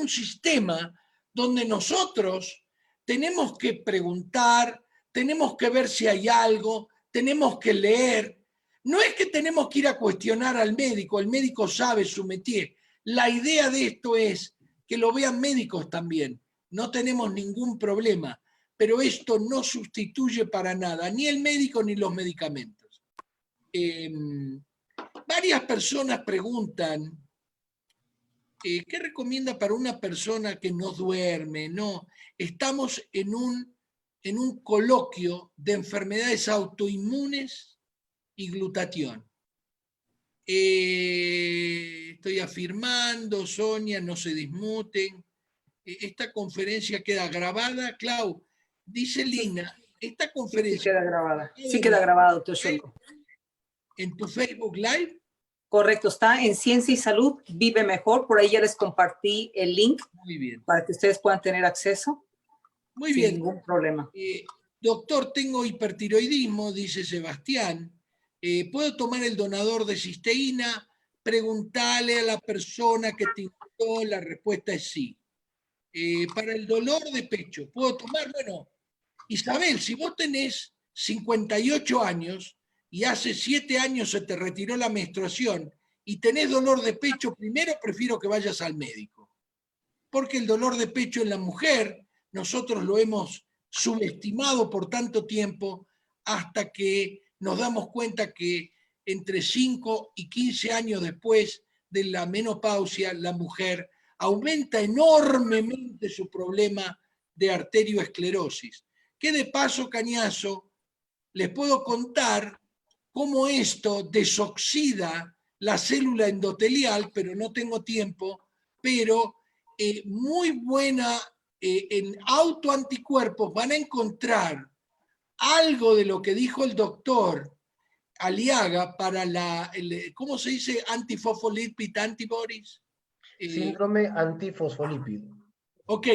sistema donde nosotros tenemos que preguntar, tenemos que ver si hay algo, tenemos que leer. No es que tenemos que ir a cuestionar al médico, el médico sabe su métier. La idea de esto es que lo vean médicos también. No tenemos ningún problema, pero esto no sustituye para nada ni el médico ni los medicamentos. Varias personas preguntan, ¿qué recomienda para una persona que no duerme? No, estamos en un coloquio de enfermedades autoinmunes y glutatión. Estoy afirmando, Sonia, no se dismuten. Esta conferencia queda grabada, Clau. Dice Lina, esta conferencia... Sí queda grabada. Sí queda grabada, doctor Shelko. ¿En tu Facebook Live? Correcto, está en Ciencia y Salud Vive Mejor. Por ahí ya les compartí el link. Muy bien. Para que ustedes puedan tener acceso. Muy bien. Sin ningún problema. Doctor, tengo hipertiroidismo, dice Sebastián. ¿Puedo tomar el donador de cisteína? Preguntale a la persona que te invitó, la respuesta es sí. Para el dolor de pecho, ¿puedo tomar? Bueno, Isabel, si vos tenés 58 años y hace 7 años se te retiró la menstruación y tenés dolor de pecho, primero prefiero que vayas al médico. Porque el dolor de pecho en la mujer, nosotros lo hemos subestimado por tanto tiempo hasta que nos damos cuenta que entre 5 y 15 años después de la menopausia, la mujer aumenta enormemente su problema de arterioesclerosis. Que de paso, Cañazo, les puedo contar cómo esto desoxida la célula endotelial, pero no tengo tiempo, pero muy buena en autoanticuerpos. Van a encontrar algo de lo que dijo el doctor Aliaga para ¿cómo se dice? Antifosfolipid antibodies. Síndrome antifosfolípido. Ok,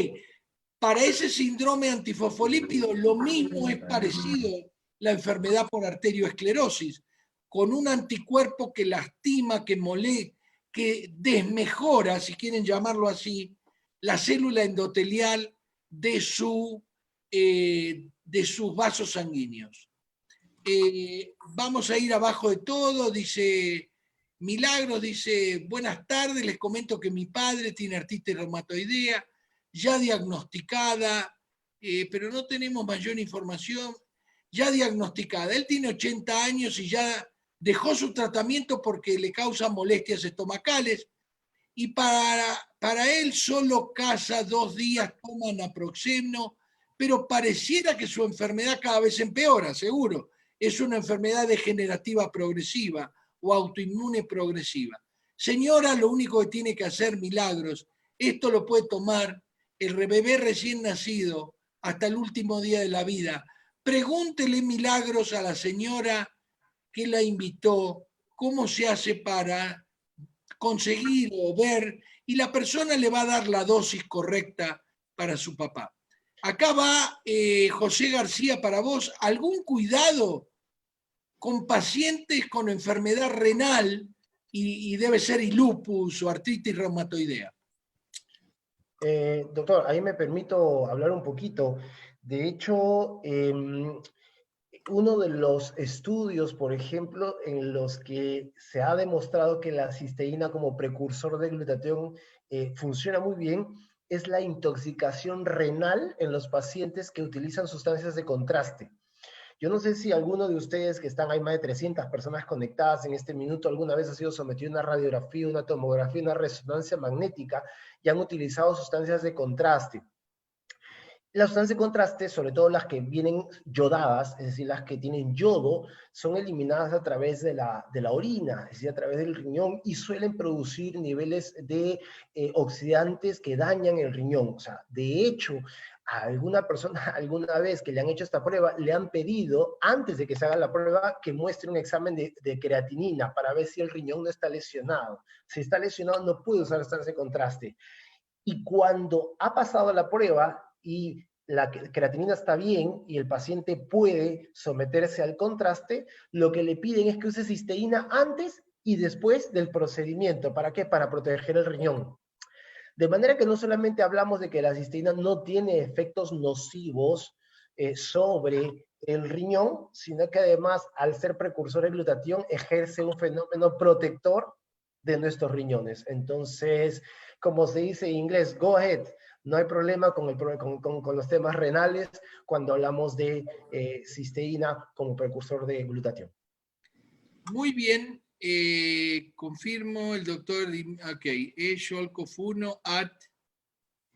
para ese síndrome antifosfolípido lo mismo es parecido la enfermedad por arterioesclerosis, con un anticuerpo que lastima, que desmejora, si quieren llamarlo así, la célula endotelial de sus vasos sanguíneos. Vamos a ir abajo de todo, dice Milagros, dice, buenas tardes, les comento que mi padre tiene artritis reumatoidea, ya diagnosticada, pero no tenemos mayor información, ya diagnosticada. Él tiene 80 años y ya dejó su tratamiento porque le causa molestias estomacales y para él solo cada 2 días toma naproxeno, pero pareciera que su enfermedad cada vez empeora, seguro. Es una enfermedad degenerativa progresiva o autoinmune progresiva. Señora, lo único que tiene que hacer, Milagros, esto lo puede tomar el bebé recién nacido hasta el último día de la vida. Pregúntele, Milagros, a la señora que la invitó cómo se hace para conseguir o ver, y la persona le va a dar la dosis correcta para su papá. Acá va José García para vos. ¿Algún cuidado con pacientes con enfermedad renal y debe ser lupus o artritis reumatoidea? Doctor, ahí me permito hablar un poquito. De hecho, uno de los estudios, por ejemplo, en los que se ha demostrado que la cisteína como precursor de glutatión funciona muy bien, es la intoxicación renal en los pacientes que utilizan sustancias de contraste. Yo no sé si alguno de ustedes, que están, hay más de 300 personas conectadas en este minuto, alguna vez ha sido sometido a una radiografía, una tomografía, una resonancia magnética y han utilizado sustancias de contraste. Las sustancias de contraste, sobre todo las que vienen yodadas, es decir, las que tienen yodo, son eliminadas a través de la orina, es decir, a través del riñón, y suelen producir niveles de oxidantes que dañan el riñón. O sea, de hecho, a alguna persona alguna vez que le han hecho esta prueba, le han pedido, antes de que se haga la prueba, que muestre un examen de creatinina para ver si el riñón no está lesionado. Si está lesionado, no puede usar sustancias de contraste. Y cuando ha pasado la prueba y la creatinina está bien y el paciente puede someterse al contraste, lo que le piden es que use cisteína antes y después del procedimiento. ¿Para qué? Para proteger el riñón. De manera que no solamente hablamos de que la cisteína no tiene efectos nocivos sobre el riñón, sino que además, al ser precursor de glutatión, ejerce un fenómeno protector de nuestros riñones. Entonces, como se dice en inglés, go ahead. No hay problema con los temas renales cuando hablamos de cisteína como precursor de glutatión. Muy bien, confirmo el doctor, ok, Sholkov1 @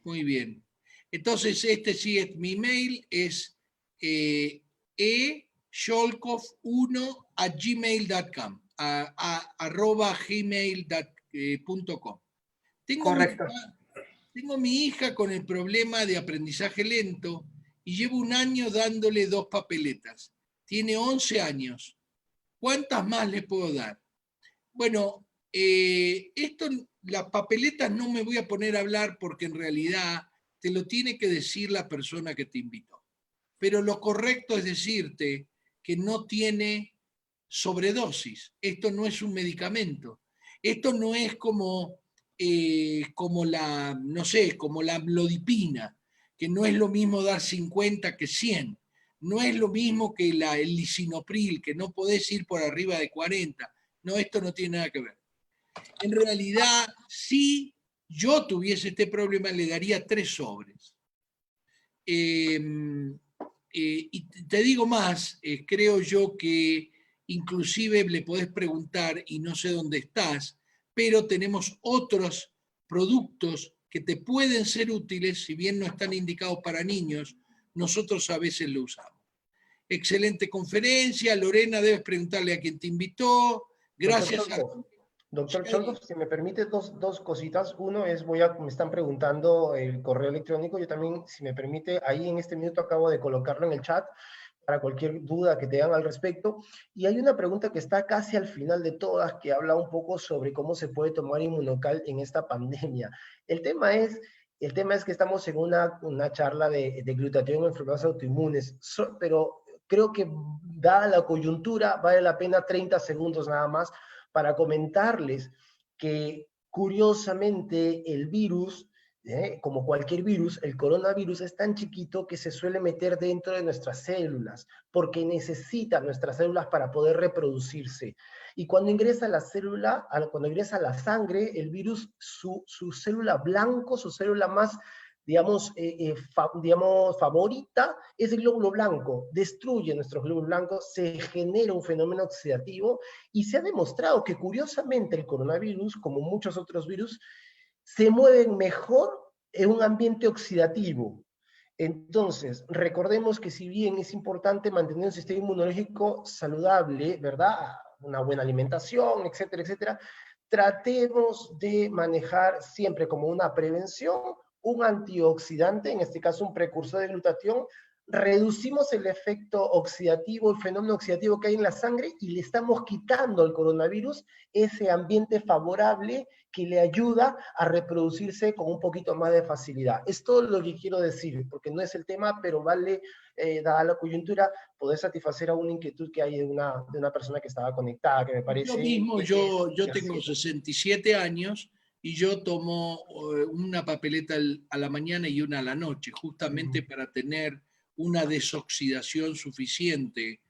muy bien. Entonces, este sí es mi mail, es sholkov1@gmail.com, @gmail.com. Correcto. Tengo mi hija con el problema de aprendizaje lento y llevo 1 año dándole 2 papeletas. Tiene 11 años. ¿Cuántas más le puedo dar? Bueno, las papeletas no me voy a poner a hablar porque en realidad te lo tiene que decir la persona que te invitó. Pero lo correcto es decirte que no tiene sobredosis. Esto no es un medicamento. Esto no es como no sé, como la amlodipina, que no es lo mismo dar 50 que 100. No es lo mismo que el lisinopril, que no podés ir por arriba de 40. No, esto no tiene nada que ver. En realidad, si yo tuviese este problema, le daría 3 sobres. Y te digo más, creo yo que inclusive le podés preguntar, y no sé dónde estás, pero tenemos otros productos que te pueden ser útiles, si bien no están indicados para niños, nosotros a veces lo usamos. Excelente conferencia, Lorena, debes preguntarle a quien te invitó. Gracias. Doctor Sí. Cholkov, si me permite dos cositas. Uno es, me están preguntando el correo electrónico. Yo también, si me permite, ahí en este minuto acabo de colocarlo en el chat para cualquier duda que tengan al respecto. Y hay una pregunta que está casi al final de todas, que habla un poco sobre cómo se puede tomar Inmunocal en esta pandemia. El tema es que estamos en una charla de glutatión en enfermedades autoinmunes, pero creo que dada la coyuntura, vale la pena 30 segundos nada más para comentarles que curiosamente el virus, como cualquier virus, el coronavirus es tan chiquito que se suele meter dentro de nuestras células, porque necesita nuestras células para poder reproducirse. Y cuando ingresa a la célula, cuando ingresa a la sangre, el virus, su célula blanco, su célula más, digamos, favorita, es el glóbulo blanco. Destruye nuestros glóbulos blancos, se genera un fenómeno oxidativo y se ha demostrado que curiosamente el coronavirus, como muchos otros virus, se mueven mejor en un ambiente oxidativo. Entonces, recordemos que si bien es importante mantener un sistema inmunológico saludable, ¿verdad? Una buena alimentación, etcétera, etcétera, tratemos de manejar siempre como una prevención un antioxidante, en este caso un precursor de glutatión. Reducimos el efecto oxidativo, el fenómeno oxidativo que hay en la sangre y le estamos quitando al coronavirus ese ambiente favorable que le ayuda a reproducirse con un poquito más de facilidad. Es todo lo que quiero decir, porque no es el tema, pero vale, dada la coyuntura, poder satisfacer a una inquietud que hay de una persona que estaba conectada, que me parece... Yo mismo, yo tengo sí. 67 años y yo tomo una papeleta a la mañana y una a la noche, justamente para tener una desoxidación suficiente.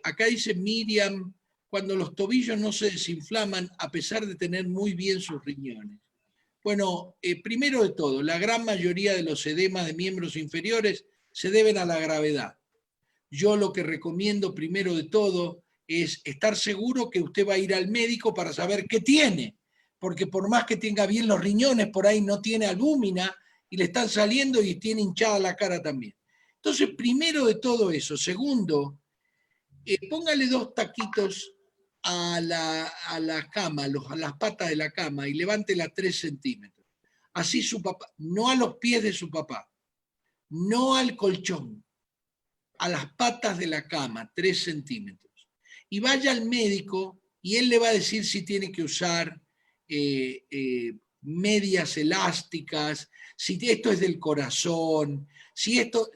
Acá dice Miriam, cuando los tobillos no se desinflaman a pesar de tener muy bien sus riñones. Bueno, primero de todo, la gran mayoría de los edemas de miembros inferiores se deben a la gravedad. Yo lo que recomiendo primero de todo es estar seguro que usted va a ir al médico para saber qué tiene, porque por más que tenga bien los riñones, por ahí no tiene albúmina y le están saliendo y tiene hinchada la cara también. Entonces, primero de todo eso. Segundo, póngale 2 taquitos a la cama, a las patas de la cama y levántela 3 centímetros. Así su papá, no a los pies de su papá, no al colchón, a las patas de la cama, 3 centímetros. Y vaya al médico y él le va a decir si tiene que usar medias elásticas, si esto es del corazón, si esto...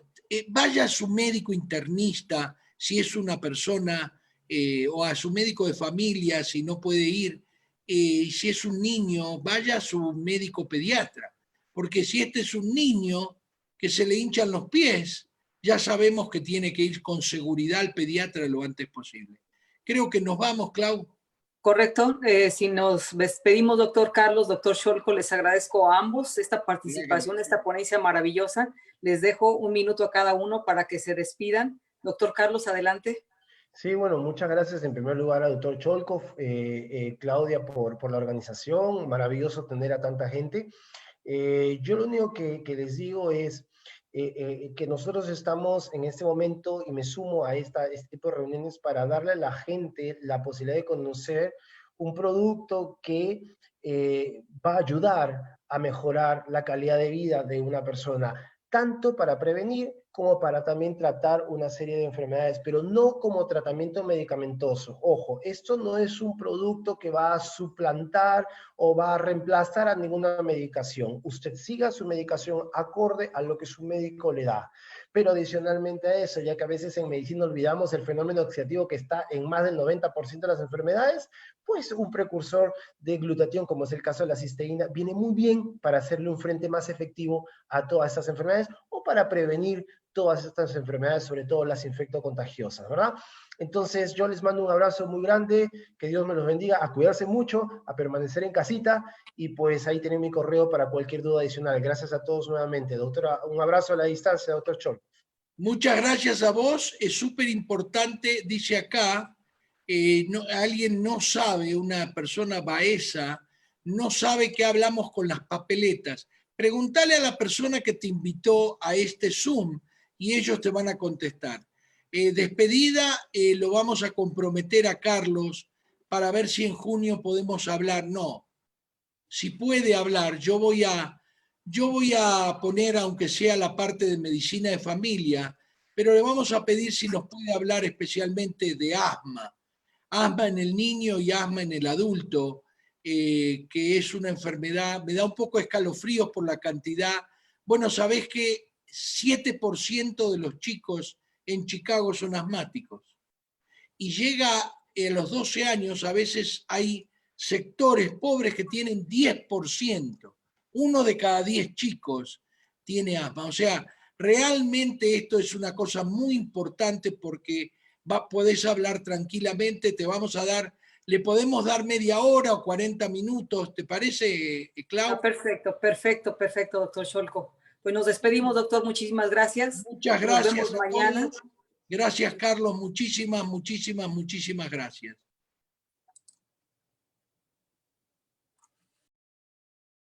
vaya a su médico internista, si es una persona, o a su médico de familia, si no puede ir, si es un niño, vaya a su médico pediatra, porque si este es un niño que se le hinchan los pies, ya sabemos que tiene que ir con seguridad al pediatra lo antes posible. Creo que nos vamos, Clau. Correcto. Si nos despedimos, doctor Carlos, doctor Cholkov, les agradezco a ambos esta participación, esta ponencia maravillosa. Les dejo un minuto a cada uno para que se despidan. Doctor Carlos, adelante. Sí, bueno, muchas gracias en primer lugar al doctor Cholkov, Claudia, por la organización. Maravilloso tener a tanta gente. Yo lo único que les digo es que nosotros estamos en este momento, y me sumo a este tipo de reuniones, para darle a la gente la posibilidad de conocer un producto que va a ayudar a mejorar la calidad de vida de una persona, tanto para prevenir como para también tratar una serie de enfermedades, pero no como tratamiento medicamentoso. Ojo, esto no es un producto que va a suplantar o va a reemplazar a ninguna medicación. Usted siga su medicación acorde a lo que su médico le da. Pero adicionalmente a eso, ya que a veces en medicina olvidamos el fenómeno oxidativo que está en más del 90% de las enfermedades, pues un precursor de glutatión, como es el caso de la cisteína, viene muy bien para hacerle un frente más efectivo a todas estas enfermedades o para prevenir todas estas enfermedades, sobre todo las infectocontagiosas, ¿verdad? Entonces yo les mando un abrazo muy grande, que Dios me los bendiga, a cuidarse mucho, a permanecer en casita, y pues ahí tienen mi correo para cualquier duda adicional. Gracias a todos nuevamente. Doctora, un abrazo a la distancia, doctor Cholkov. Muchas gracias a vos, es súper importante, dice acá, alguien no sabe, una persona baeza, no sabe que hablamos con las papeletas. Preguntale a la persona que te invitó a este Zoom y ellos te van a contestar. Despedida, lo vamos a comprometer a Carlos para ver si en junio podemos hablar. No, si puede hablar, yo voy a poner, aunque sea la parte de medicina de familia, pero le vamos a pedir si nos puede hablar especialmente de asma. Asma en el niño y asma en el adulto, que es una enfermedad, me da un poco de escalofríos por la cantidad. Bueno, sabés que 7% de los chicos en Chicago son asmáticos. Y llega a los 12 años, a veces hay sectores pobres que tienen 10%. 1 de cada 10 chicos tiene asma. O sea, realmente esto es una cosa muy importante porque podés hablar tranquilamente, le podemos dar media hora o 40 minutos, ¿te parece, Clau? Ah, perfecto, perfecto, perfecto, doctor Scholko. Pues nos despedimos, doctor, muchísimas gracias. Muchas gracias nos vemos mañana. Gracias, Carlos, muchísimas gracias.